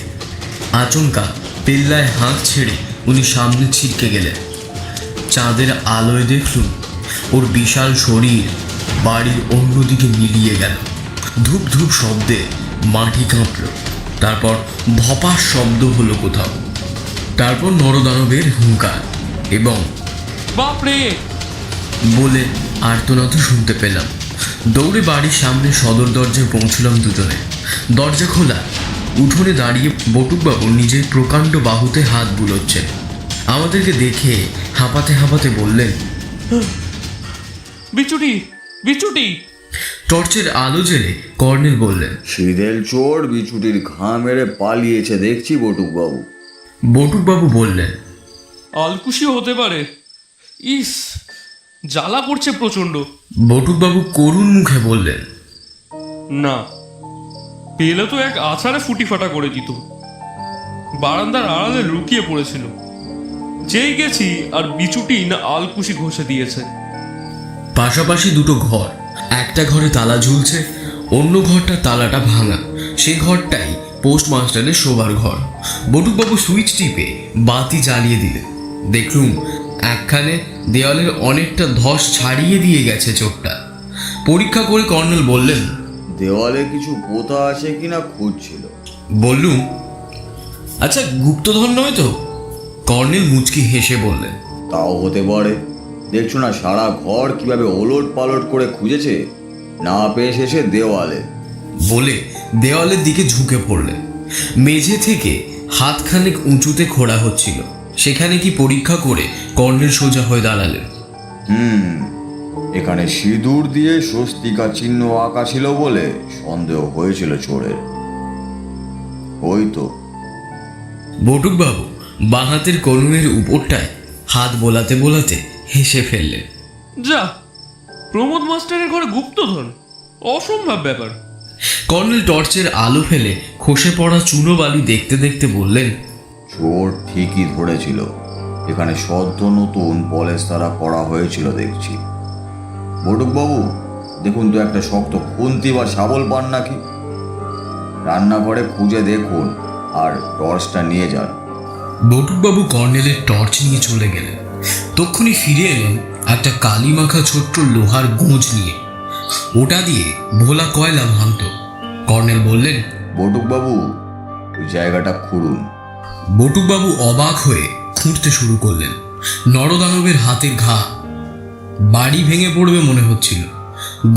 আচমকা পেল্লায় হাঁক ছেড়ে উনি সামনে ছিটকে গেলেন। চাঁদের আলোয় দেখলুম ওর বিশাল শরীর বাড়ির অন্যদিকে মিলিয়ে গেল। ধূপ ধূপ শব্দে মাটি কাঁপল। তারপর ধপাস শব্দ হলো কোথাও। তারপর নরদানবের হুঙ্কার এবং বাপরে! বলে আর্তনাদ শুনতে পেলাম। দৌড়ে বাড়ির সামনে সদর দরজায় পৌঁছলাম দুজনে। দরজা খোলা। উঠোনে দাঁড়িয়ে বটুকবাবু নিজের প্রকাণ্ড বাহুতে হাত বুলোচ্ছেন। আমাদেরকে দেখে হাঁপাতে হাঁপাতে বললেন, বিচুটি, বিচুটি! টর্চের আলো জেলে কর্নেল বললেন, শীদেল চোর বিছুটির ঘা মেরে পালিয়েছে দেখছি বটুকবাবু। বটুকবাবু বললেন, আলকুশিও হতে পারে। ইস, জ্বালা করছে প্রচণ্ড। বটুকবাবু করুণ মুখে বললেন, না, পেলে তো এক আছাড়ে ফুটি ফাটা করে দিত। বারান্দার আড়ালে লুকিয়ে পড়েছিল। যেই গেছি আর বিচুটি না আলকুশি ঘষে দিয়েছে। পাশাপাশি দুটো ঘর। একটা ঘরে তালা ঝুলছে, অন্য ঘরটার তালাটা ভাঙা। সে ঘরটাই পোস্টমাস্টারের শোবার ঘর। বটুকবাবু সুইচ টিপে বাতি জ্বালিয়ে দিলেন। দেখলুম একখানে দেওয়ালের অনেকটা ধস ছাড়িয়ে দিয়ে গেছে চোখটা। পরীক্ষা করে কর্নেল বললেন, দেওয়ালে কিছু পোতা আছে কিনা খুঁজছিল। বললুম, আচ্ছা গুপ্তধন নয় তো? কর্নেল মুচকি হেসে বললেন, তাও হতে পারে। দেখছো না সারা ঘর কিভাবে ওলট পালট করে খুঁজেছে, না পেয়ে শেষে দেওয়ালে। বলে দেওয়ালের দিকে ঝুঁকে পড়লেন। মেঝে থেকে হাতখানেক উঁচুতে খোঁড়া হচ্ছিল। সেখানে কি পরীক্ষা করে কর্নেল সোজা হয়ে দাঁড়ালেন। এখানে সিঁদুর দিয়ে স্বস্তিকা চিহ্ন আঁকা ছিল বলে সন্দেহ হয়েছিল চোরের। ওই তো। বটুকবাবু বাঁ হাতের কনুইয়ের উপরটায় হাত বোলাতে বোলাতে হেসে ফেললেন। যা, প্রমোদ মাস্টারের ঘরে গুপ্তধন! অসম্ভব ব্যাপার। কর্নেল টর্চের আলো ফেলে খসে পড়া চুনো বালি দেখতে দেখতে বললেন, চোর ঠিকই ধরেছিল। এখানে সদ্য নতুন পলেস্তারা করা হয়েছিল দেখছি। বটুকবাবু, দেখুন তো একটা শক্ত খুন্তি বা শাবল পান নাকি। রান্নাঘরে খুঁজে দেখুন আর টর্চটা নিয়ে যান। বটুকবাবু কর্নেলের টর্চ নিয়ে চলে গেলেন। তক্ষুনি ফিরে এলেন একটা কালি মাখা ছোট্ট লোহার গোঁজ নিয়ে। ওটা দিয়ে ভোলা কয়লা ভাঙত। কর্নেল বললেন, বটুকবাবু, ওই জায়গাটা খুঁড়ুন। বটুকবাবু অবাক হয়ে খুঁড়তে শুরু করলেন। নরদানবের হাতের ঘা। বাড়ি ভেঙে পড়বে মনে হচ্ছিল।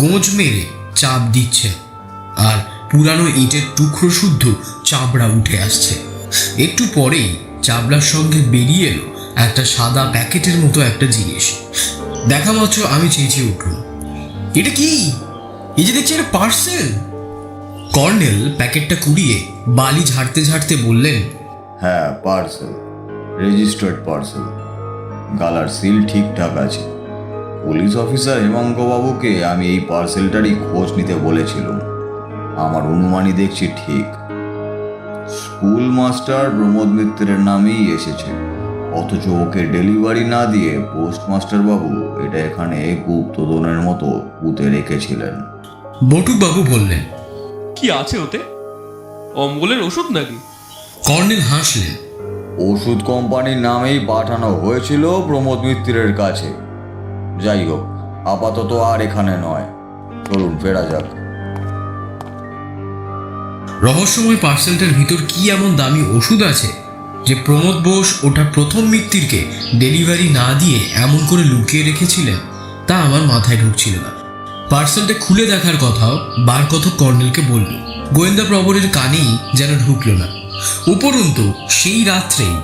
গোঁজ মেরে চাপ দিচ্ছে আর পুরানো ইটের টুকরো শুদ্ধ চাবড়া উঠে আসছে। একটু পরেই চাবড়ার সঙ্গে বেরিয়ে এলো একটা সাদা প্যাকেটের মতো একটা জিনিস। দেখা মাত্র আমি চেঁচিয়ে উঠলাম, এটা কি? এই যে দেখছি একটা পার্সেল। কর্নেল প্যাকেটটা কুড়িয়ে বালি ঝাড়তে ঝাড়তে বললেন, হ্যাঁ, পার্সেল, রেজিস্টার্ড পার্সেল, গালার সিল ঠিকঠাক আছে। পুলিশ অফিসার হেমাঙ্গবাবুকে আমি এই পার্সেলটারই খোঁজ নিতে বলেছিলাম। আমার অনুমানই দেখছি ঠিক। স্কুল মাস্টার প্রমোদ মিত্রের নামেই এসেছে, অথচ ওকে ডেলিভারি না দিয়ে পোস্টমাস্টার বাবু এটা এখানে গুপ্তধনের মতো পুঁতে রেখেছিলেন। বটুকবাবু বললেন, কি আছে ওতে? অম্বলের ওষুধ নাকি? কর্নেল হাসলেন। ওষুধ কোম্পানির নামেই পাঠানো হয়েছিল প্রমোদ মিত্রের কাছে। যাই হোক, আপাতত আর এখানে নয়, চলুন ফেরা যাক। রহস্যময় পার্সেলটার ভিতর কি এমন দামি ওষুধ আছে যে প্রমোদ বোস ওটা প্রথম মিত্তিরকে ডেলিভারি না দিয়ে এমন করে লুকিয়ে রেখেছিলেন, তা আমার মাথায় ঢুকছিল না। পার্সেলটা খুলে দেখার কথাও বার কথা কর্নেলকে বলল, গোয়েন্দা প্রবরের কানেই যেন ঢুকল না। উপরন্তু সেই রাত্রেই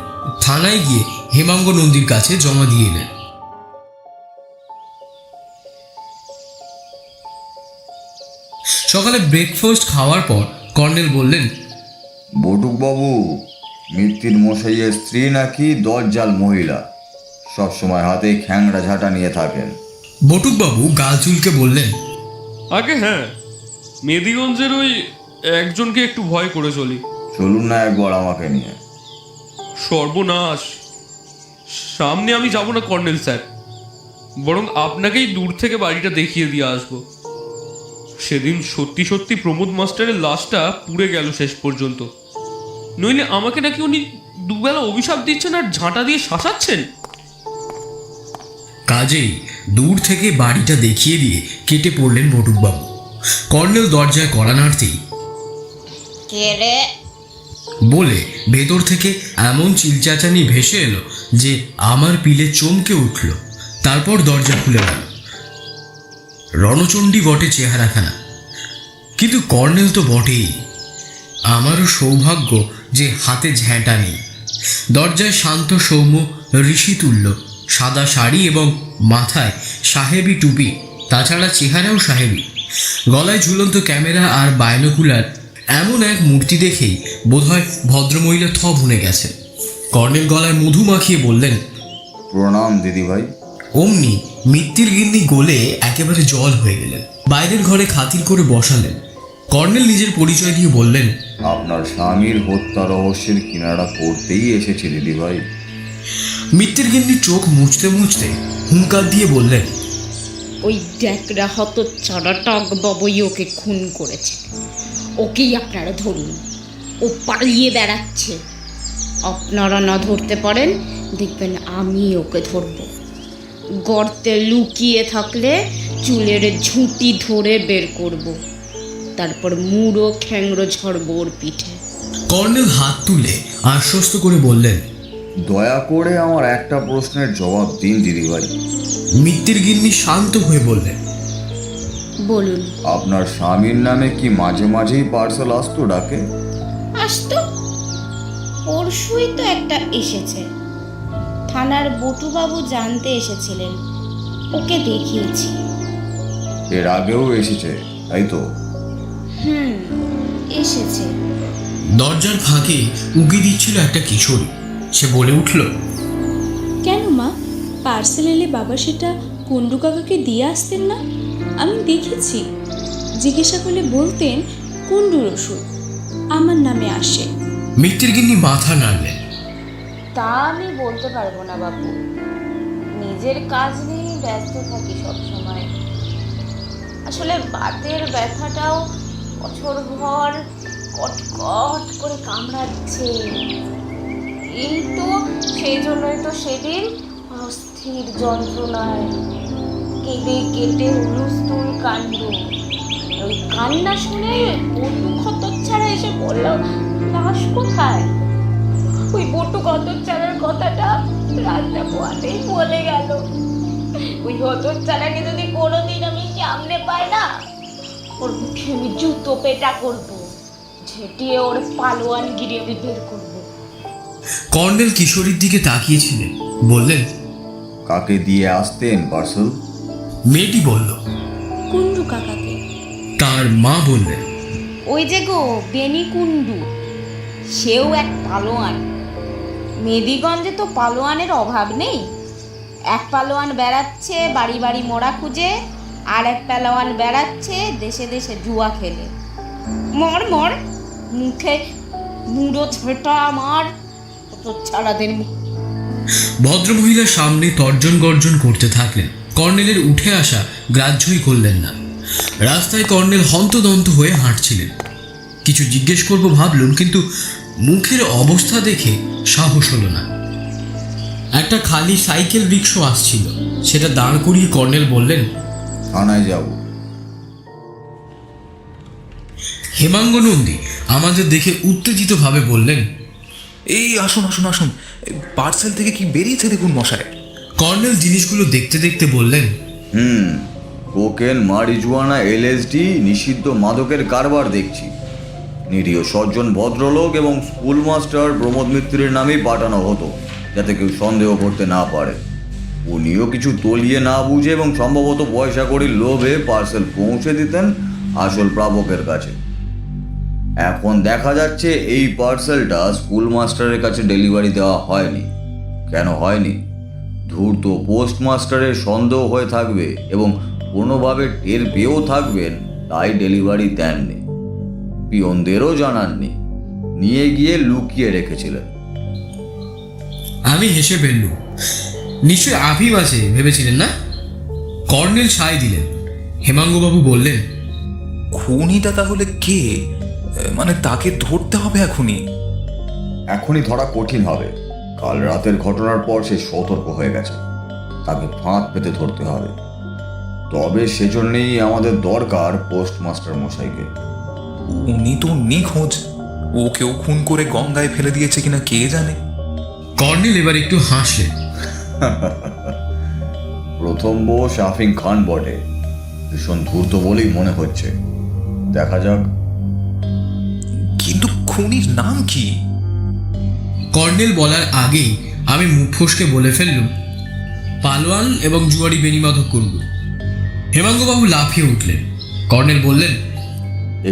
থানায় গিয়ে হেমাঙ্গ নন্দীর কাছে জমা দিয়ে এলেন। সকালে ব্রেকফাস্ট খাওয়ার পর কর্নেল বললেন, বটুকবাবু, মিত্তির মশাইয়ের স্ত্রী নাকি দজ্জাল মহিলা, সবসময় হাতে খ্যাংড়া ঝাঁটা নিয়ে থাকেন। বটুকবাবু গাল চুলকে বললেন, আগে হ্যাঁ, মেদিগঞ্জের ওই একজনকে একটু ভয় করে চলি। চলুন না একবার আমাকে নিয়ে। সর্বনাশ, সামনে আমি যাব না কর্নেল স্যার, বরং আপনাকেই দূর থেকে বাড়িটা দেখিয়ে দিয়ে আসবো। সেদিন সত্যি সত্যি প্রমোদ মাস্টারের লাশটা পুড়ে গেল শেষ পর্যন্ত, নইলে আমাকে নাকি উনি দুবেলা অভিশাপ দিচ্ছেন আর ঝাঁটা দিয়ে শাসাচ্ছেন। কাজেই দূর থেকে বাড়িটা দেখিয়ে দিয়ে কেটে পড়লেন বটুকবাবু। কর্নেল দরজায় কড়া নাড়তেই বলে ভেতর থেকে এমন চিলচাচানি ভেসে এলো যে আমার পিলে চমকে উঠল। তারপর দরজা খুলে গেল। রণচণ্ডী বটে চেহারাখানা, কিন্তু কর্নেল তো বটেই। আমারও সৌভাগ্য যে হাতে ঝ্যাঁটা নেই। দরজায় শান্ত সৌম্য ঋষিতুল্য সাদা শাড়ি এবং মাথায় সাহেবি টুপি, তাছাড়া চেহারাও সাহেবি। গলায় ঝুলন্ত ক্যামেরা আর বায়োনোকুলার, এমন এক মূর্তি দেখেই বোধহয় ভদ্রমহিলা থ ভুনে গেছে। কর্নেল গলায় মধু মাখিয়ে বললেন, প্রণাম দিদিভাই। অমনি মিত্তির গিন্নি গলে একেবারে জল হয়ে গেলেন। বাইরের ঘরে খাতির করে বসালেন। কর্নেল নিজের পরিচয় দিয়ে বললেন, আপনার স্বামীর হত্যা রহস্যের কিনারা করতেই এসেছে দিদিভাই। মিত্তির গিন্নি চোখ মুছতে মুছতে হুঙ্কার দিয়ে বললেন, ওই ড্যাকরা হতচ্ছাড়া টগবাবুই ওকে খুন করেছে। ওকেই আপনারা ধরুন, ও পালিয়ে বেড়াচ্ছে। আপনারা না ধরতে পারেন, দেখবেন আমি ওকে ধরব। গর্তে লুকিয়ে থাকলে চুলের ঝুঁটি ধরে বের করব, তারপর মুড়ো খ্যাংড়ো ঝরব ওর পিঠে। কর্নেল হাত তুলে আশ্বস্ত করে বললেন, দয়া করে আমার একটা প্রশ্নের জবাব দিন দিদিভাই। মিত্তির গিন্নি শান্ত হয়ে বললেন, বলুন। আপনার স্বামীর নামে কি মাঝে মাঝেই পার্সেল আসতো ডাকে? আসতো, পরশুই তো একটা এসেছে। থানার বটুবাবু জানতে এসেছিলেন, ওকে দেখিয়েছি। এর আগেও এসেছে তাই তো? এসেছে। দরজার ফাঁকে উকি দিচ্ছিল একটা কিশোরী। সে বলে উঠল, কেন মা, পার্সেল এলে বাবা সেটা কুণ্ডু কাকাকে দিয়ে আসতেন না? আমি দেখেছি, জিজ্ঞাসা করলে বলতেন কুণ্ডুর ওষুধ আমার নামে আসে। মিত্তির গিন্নি মাথা নাড়লেন। তা আমি বলতে পারবো না বাবু, নিজের কাজ নিয়ে ব্যস্ত থাকি সবসময়। আসলে বাতের ব্যথাটাও বছর ভর কটকট করে কামড়াচ্ছে। এই তো সেই জন্যই তো সেদিন অস্থির যন্ত্রণায় কেঁদে কেটে হুলস্থুল কাণ্ড। ওই কান্না শুনে বটু হতচ্ছাড়া এসে বলল, লাশ কোথায়? ওই বটু হতচ্ছাড়ার কথাটা রাতটা পোয়াতেই বলে গেল। ওই হতচ্ছাড়াকে যদি কোনোদিন আমি সামনে পাই না, ওর মুখে আমি জুতো পেটা করবো। ঝেঁটিয়ে ওর পালোয়ানগিরি আমি বের করবো। কর্নেল কিশোরীর দিকে তাকিয়েছিলেন, বললেন, কাকে দিয়ে আসতেন পার্সেল? মেয়েটি বলল। কুণ্ডু কাকাকে। তার মা বললেন, ওই যে গো বেনি কুণ্ডু, সেও এক পালোয়ান। মেদিগঞ্জে তো পালোয়ানের অভাব নেই। এক পালোয়ান বেড়াচ্ছে বাড়ি বাড়ি মোড়া খুঁজে, আর এক পালোয়ান বেড়াচ্ছে দেশে দেশে জুয়া খেলে। মর মর, মুখে মুড়ো ছেটা আমার তো ছাড়াদের। ভদ্রমহিলার সামনে তর্জন গর্জন করতে থাকলেন। কর্নেলের উঠে আসা গ্রাহ্যই করলেন না। রাস্তায় কর্নেল হন্তদন্ত হয়ে হাঁটছিলেন। কিছু জিজ্ঞেস করব ভাবলুম, কিন্তু মুখের অবস্থা দেখে সাহস হলো না। একটা খালি সাইকেল রিক্সা আসছিল, সেটা দাঁড় করিয়ে কর্নেল বললেন, থানায় যাব। হেমাঙ্গ নন্দী আমাদের দেখে উত্তেজিতভাবে বললেন, এই আসুন আসুন আসুন, পার্সেল থেকে কি বেরিয়েছে দেখুন মশাই। কর্নেল জিনিসগুলো দেখতে দেখতে বললেন, কোকেন, মারিজুয়ানা, এলএসডি, নিষিদ্ধ মাদকের কারবার দেখছি। নিরীহ সজ্জন ভদ্রলোক এবং স্কুল মাস্টার প্রমোদ মিত্রের নামেই পাঠানো হতো, যাতে কেউ সন্দেহ করতে না পারে। উনিও কিছু তলিয়ে না বুঝে এবং সম্ভবত পয়সা কড়ির লোভে পার্সেল পৌঁছে দিতেন আসল প্রাপকের কাছে। এখন দেখা যাচ্ছে এই পার্সেলটা স্কুল মাস্টারের কাছে ডেলিভারি দেওয়া হয়নি। কেন হয়নি? ধূর্ত পোস্টমাস্টারের সন্দেহ হয়ে থাকবে এবং কোনোভাবে টের পেয়েও থাকবেন, তাই ডেলিভারি দেননি। পিয়নদেরও জানাননি, নিয়ে গিয়ে লুকিয়ে রেখেছিলেন। আমি হেসে ফেললুম। নিশ্চয় আভিব আছে ভেবেছিলেন না? কর্নেল সায় দিলেন। হেমাঙ্গবাবু বললেন, খুনিটা তাহলে কে? মানে তাকে ধরতে হবে এখনই? এখনই ধরা কঠিন হবে। কাল রাতের ঘটনার পর সে সতর্ক হয়ে গেছে, তাকে ফাঁদ পেতে ধরতে হবে। তবে সেজন্যই আমাদের দরকার পোস্টমাস্টার মশাইকে। উনি তো নিখোঁজ, ও কেউ খুন করে গঙ্গায় ফেলে দিয়েছে কিনা কে জানে। কর্নেল এবার একটু হাসলেন। প্রথম বউ শাফিং খান বটে, ভীষণ ধূর্ত বলেই মনে হচ্ছে। দেখা যাক। কিন্তু খুনির নাম কি? কর্নেল বলার আগেই আমি মুখ ফসকে বলে ফেললুম, পালোয়ান এবং জুয়ারি বেনিমাধব কুণ্ডু। হেমাঙ্গবাবু লাফিয়ে উঠলেন। কর্নেল বললেন,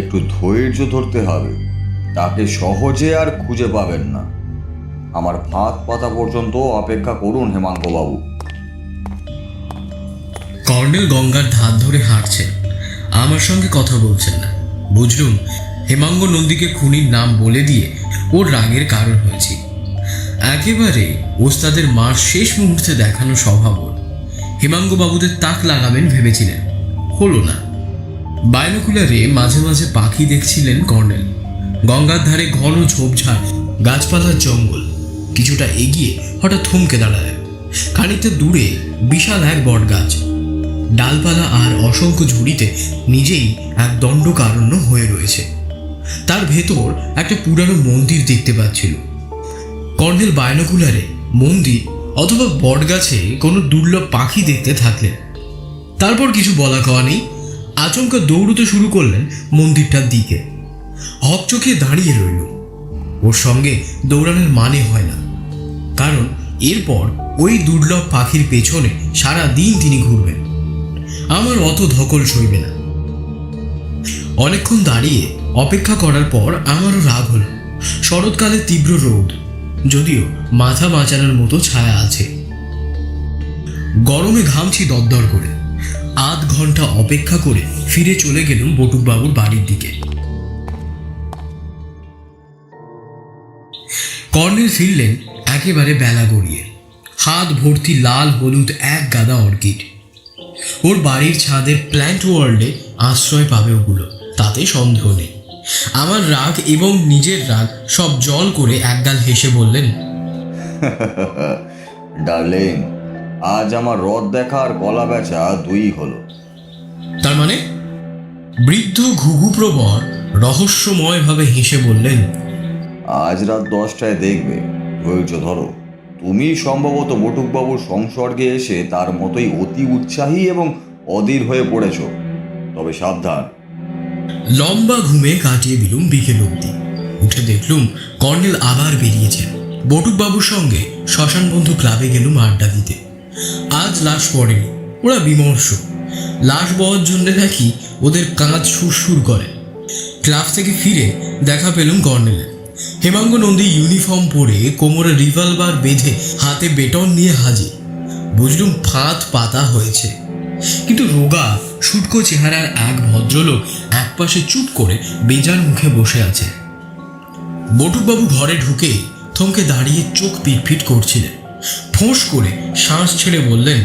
একটু ধৈর্য ধরতে হবে, তাকে সহজে আর খুঁজে পাবেন না। আমার ফাঁদ পাতা পর্যন্ত অপেক্ষা করুন হেমাঙ্গবাবু। কর্নেল গঙ্গার ধার ধরে হাঁটছেন, আমার সঙ্গে কথা বলছেন না। বুঝলুম হেমাঙ্গ নন্দীকে খুনির নাম বলে দিয়ে ওর রাগের কারণ হয়েছে। একেবারে ওস্তাদের মার শেষ মুহূর্তে দেখানো স্বভাব ওর। হেমাঙ্গবাবুদের তাক লাগাবেন ভেবেছিলেন, হলো না। বাইনোকুলারে মাঝে মাঝে পাখি দেখছিলেন কর্নেল। গঙ্গার ধারে ঘন ঝোপঝাড়, গাছপালার জঙ্গল। কিছুটা এগিয়ে হঠাৎ থমকে দাঁড়ায়। খানিকটা দূরে বিশাল এক বট গাছ, ডালপালা আর অসংখ্য ঝুড়িতে নিজেই এক দণ্ডকারণ্য হয়ে রয়েছে। তার ভেতর একটা পুরানো মন্দির দেখতে পাচ্ছিল। কর্নেল বাইনোকুলারে মন্দির অথবা বটগাছে কোনো দুর্লভ পাখি দেখতে থাকলেন। তারপর কিছু বলা কওয়া নেই, আচমকা দৌড়তে শুরু করলেন মন্দিরটার দিকে। হকচকিয়ে দাঁড়িয়ে রইল। ওর সঙ্গে দৌড়ানোর মানে হয় না, কারণ এরপর ওই দুর্লভ পাখির পেছনে সারা দিন তিনি ঘুরবেন। আমার অত ধকল সইবে না। অনেকক্ষণ দাঁড়িয়ে অপেক্ষা করার পর আমারও রাগ হলো। শরৎকালের তীব্র রোদ, যদিও মাথা বাঁচানোর মতো ছায়া আছে। গরমে ঘামছি দরদর করে। আধ ঘন্টা অপেক্ষা করে ফিরে চলে গেলুম বটুকবাবুর বাড়ির দিকে। কর্নেল ফিরলেন একেবারে বেলা গড়িয়ে। হাত ভর্তি লাল হলুদ এক গাদা অর্কিড। ওর বাড়ির ছাদের প্ল্যান্ট ওয়ার্ল্ডে আশ্রয় পাবে ওগুলো, তাতে সন্দেহ নেই। আমার রাগ এবং নিজের রাগ সব জল করে একগাল হেসে বললেন, ডার্লিং, আজ আমার রথ দেখা আর কলা বেচা দুই হলো। তার মানে? বৃদ্ধ ঘুঘুপ্রবর রহস্যময়ভাবে হেসে বললেন, আজ রাত 10টায় দেখবে। ধৈর্য ধরো। তুমি সম্ভবত বটুকবাবুর সংসর্গে এসে তার মতোই অতি উৎসাহী এবং অধীর হয়ে পড়েছ। তবে সাবধান, লম্বা ঘুমে কাটিয়ে দিলুম বিকেল অবধি। উঠে দেখলুম কর্নেল আবার বেরিয়েছেন। বটুকবাবুর সঙ্গে শ্মশান বন্ধু ক্লাবে গেলুম আড্ডা দিতে। আজ লাশ পড়েনি, ওরা বিমর্ষ। লাশ বওয়ার জন্য নাকি ওদের কাঁধ সুরসুর করে। ক্লাব থেকে ফিরে দেখা পেলুম কর্নেলের। হেমাঙ্গ নন্দী ইউনিফর্ম পরে কোমরে রিভলভার বেঁধে হাতে বেটন নিয়ে হাজির। বুঝলুম ফাঁদ পাতা হয়েছে। কিন্তু রোগা শুটকো চেহারার এক ভদ্রলোক একপাশে চুপ করে বেজার মুখে বসে আছে। বটুকবাবু ঘরে ঢুকে থমকে দাঁড়িয়ে চোখ পিটপিট করছিলেন। ফোঁস করে শ্বাস ছেড়ে বললেন,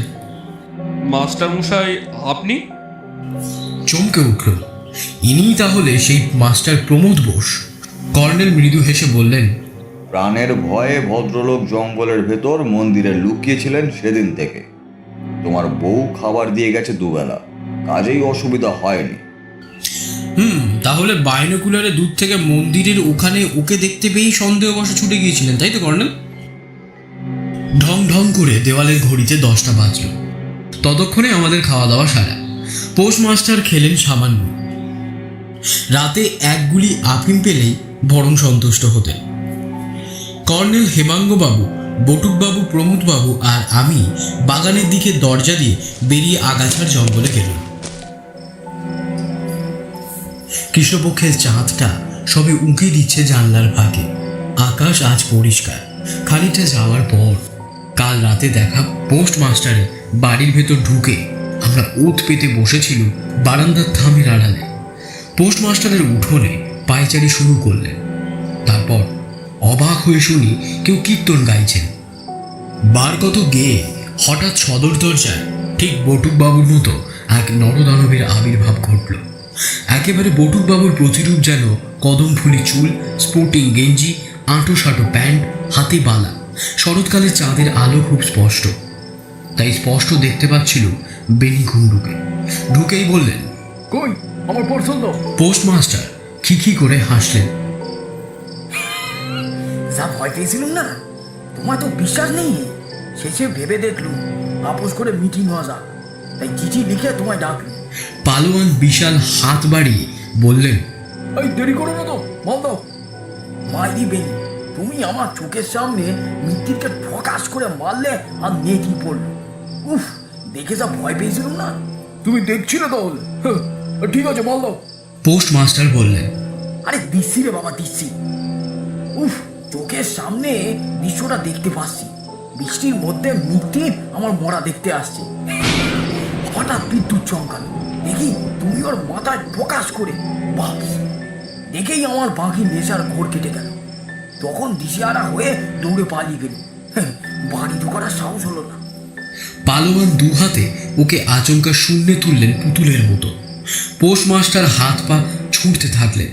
মাস্টার মশাই আপনি? চমকে উঠল। ইনিই তাহলে সেই মাস্টার প্রমোদ বোস। কর্নেল মৃদু হেসে বললেন, প্রাণের ভয়ে ভদ্রলোক জঙ্গলের ভেতর মন্দিরে লুকিয়েছিলেন সেদিন থেকে। তোমার বউ খাবার দিয়ে গেছে দুবেলা, কাজেই অসুবিধা হয়নি। তাহলে বাইনোকুলারে দূর থেকে মন্দিরের ওখানে ওকে দেখতে পেয়েই সন্দেহবশে ছুটে গিয়েছিলেন, তাই তো কর্নেল? ঢং ঢং করে দেওয়ালের ঘড়িতে 10টা বাজল। ততক্ষণে আমাদের খাওয়া দাওয়া সারা। পোস্টমাস্টার খেলেন সামান্য। রাতে এক গুলি আফিম পেলেই বরং সন্তুষ্ট হতেন। কর্নেল হেমাঙ্গবাবু, বটুকবাবু, প্রমোদবাবু আর আমি বাগানের দিকে দরজা দিয়ে বেরিয়ে আগাছার জঙ্গলে গেলাম। কৃষ্ণপক্ষের চাঁদটা সবে উঁকি দিচ্ছে জানলার ফাঁকে। আকাশ আজ পরিষ্কার। খানিকটা যাওয়ার পর কাল রাতে দেখা পোস্টমাস্টারের বাড়ির ভেতর ঢুকে আমরা ওত পেতে বসেছিলাম বারান্দার থামের আড়ালে। পোস্টমাস্টারের উঠোনে পায়চারি শুরু করলেন। তারপর অবাক হয়ে শুনি কেউ কীর্তন গাইছেন। বার কত গেয়ে হঠাৎ সদর দরজায় ঠিক বটুকবাবুর মতো এক নরদানবের আবির্ভাব ঘটল। একেবারে বটুকবাবুর প্রতিরূপ যেন কদম ফুলি চুল, স্পোর্টিং গেঞ্জি, আঁটো সাঁটো প্যান্ট, হাতে বালা। শরৎকালে চাঁদের আলো খুব স্পষ্ট, তাই স্পষ্ট দেখতে পাচ্ছিল বেনি কুণ্ডুকে। ঢুকেই বললেন, কই আমার পছন্দ? পোস্টমাস্টার খিখি করে হাসলেন। যা ভয় পেয়েছিলাম না, তোমার তো বিশ্বাস নেই। শেষে ভেবে দেখলুম আপোষ করে মিটিং হওয়া যাক, তাই চিঠি লিখে তোমায় ডাকলুম। পালোয়ান বিশাল হাত বাড়িয়ে বললেন, এই দেরি করো না তো, বল দাও। মাইরি বেনি, তুমি আমার চোখের সামনে মৃত্যুকে প্রকাশ করে মারলে আর নেকি পড়লো। উফ, দেখে যা ভয় পেয়েছিলাম না। তুমি দেখছিলে তাহলে? ঠিক আছে, বল দাও। পোস্টমাস্টার বললেন, আরে দিচ্ছি রে বাবা, দিচ্ছি। উফ, চোখের সামনে দৃশ্যটা দেখতে পাচ্ছি। বৃষ্টির মধ্যে মৃত্যু আমার মরা দেখতে আসছে। হঠাৎ বিদ্যুৎ চমকালো, দেখি তুমি ওর মাথায় প্রকাশ করে বাস। দেখেই আমার বাকি নেশার ঘোর কেটে গেল। তখন দিশেহারা হয়ে দৌড়ে পালিয়ে গেল। বাড়ি ঢোকার সাহস হলো না। পালোয়ান দু হাতে ওকে আচমকা শূন্যে তুললেন পুতুলের মতো। পোস্টমাস্টার হাত পা ছুটতে থাকলেন।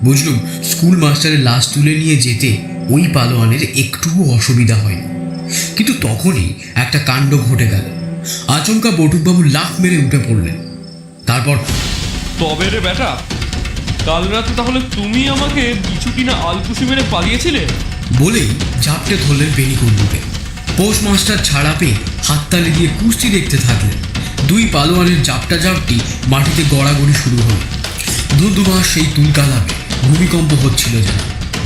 বুঝলুম স্কুল মাস্টারের লাশ তুলে নিয়ে যেতে ওই পালোয়ানের একটুও অসুবিধা হয়নি। কিন্তু তখনই একটা কাণ্ড ঘটে গেল। আচমকা বটুকবাবু লাফ মেরে উঠে পড়লেন। তারপর, তবে রে বেটা, কাল রাতে তাহলে তুমি আমাকে বিছুটি না আলকুশি মেরে পালিয়েছিলে? বলেই ঝাপটে ধরলেন বেনিকুণ্ডুকে। পোস্টমাস্টার ছাড়া পেয়ে হাততালি দিয়ে কুস্তি দেখতে থাকলেন। দুই পালোয়ানের জাপটা জাপটি মাটিতে গড়াগড়ি শুরু হলো। ধুধুমাস সেই তুলকালাপে ভূমিকম্প হচ্ছিল যেন,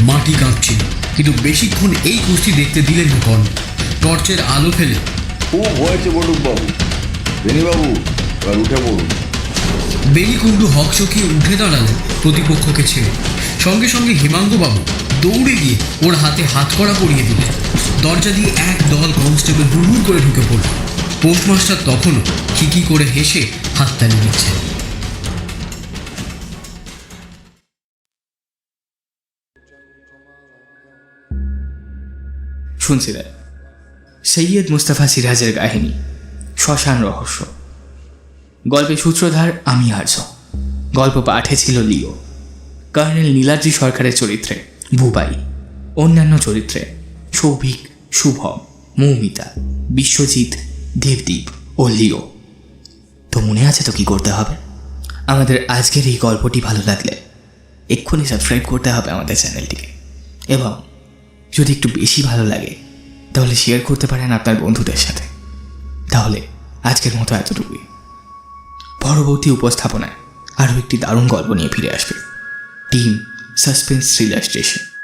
মাটি কাঁপছিল। কিন্তু বেশিক্ষণ এই কুস্তি দেখতে দিলেন না কর্নেল। টর্চের আলো ফেলে, খুব হয়েছে বটুকবাবু, বেনিবাবু এবার উঠে পড়ুন। বেনিকুণ্ডু হকচকিয়ে উঠে দাঁড়ালেন প্রতিপক্ষকে ছেড়ে। সঙ্গে সঙ্গে হেমাঙ্গবাবু দৌড়ে গিয়ে ওর হাতে হাতকড়া পরিয়ে দিলেন। দরজা দিয়ে এক দল কনস্টেবল হুড়হুড় করে ঢুকে পড়ল। পোস্টমাস্টার তখনও খিকি করে হেসে হাততালি দিচ্ছেন। শুনছিলেন সৈয়দ মুস্তাফা সিরাজের কাহিনী শ্মশান রহস্য। গল্পের সূত্রধার আমি আর্য। গল্প পাঠে ছিল লিও। কর্নেল নীলাদ্রি সরকারের চরিত্রে ভুবাই, অন্যান্য চরিত্রে সৌভিক, শুভম, মৌমিতা, বিশ্বজিৎ, দেবদীপ ও লিও। তো মনে আছে তো কি করতে হবে? আমাদের আজকের এই গল্পটি ভালো লাগলে এক্ষুনি সাবস্ক্রাইব করতে হবে আমাদের চ্যানেলটিকে, এবং যদি একটু বেশি ভালো লাগে তাহলে শেয়ার করতে পারেন আপনার বন্ধুদের সাথে। তাহলে আজকের মতো এতটুকুই। পরবর্তী উপস্থাপনায় আরও একটি দারুণ গল্প নিয়ে ফিরে আসবে টিম সাসপেন্স থ্রিলার স্টেশন।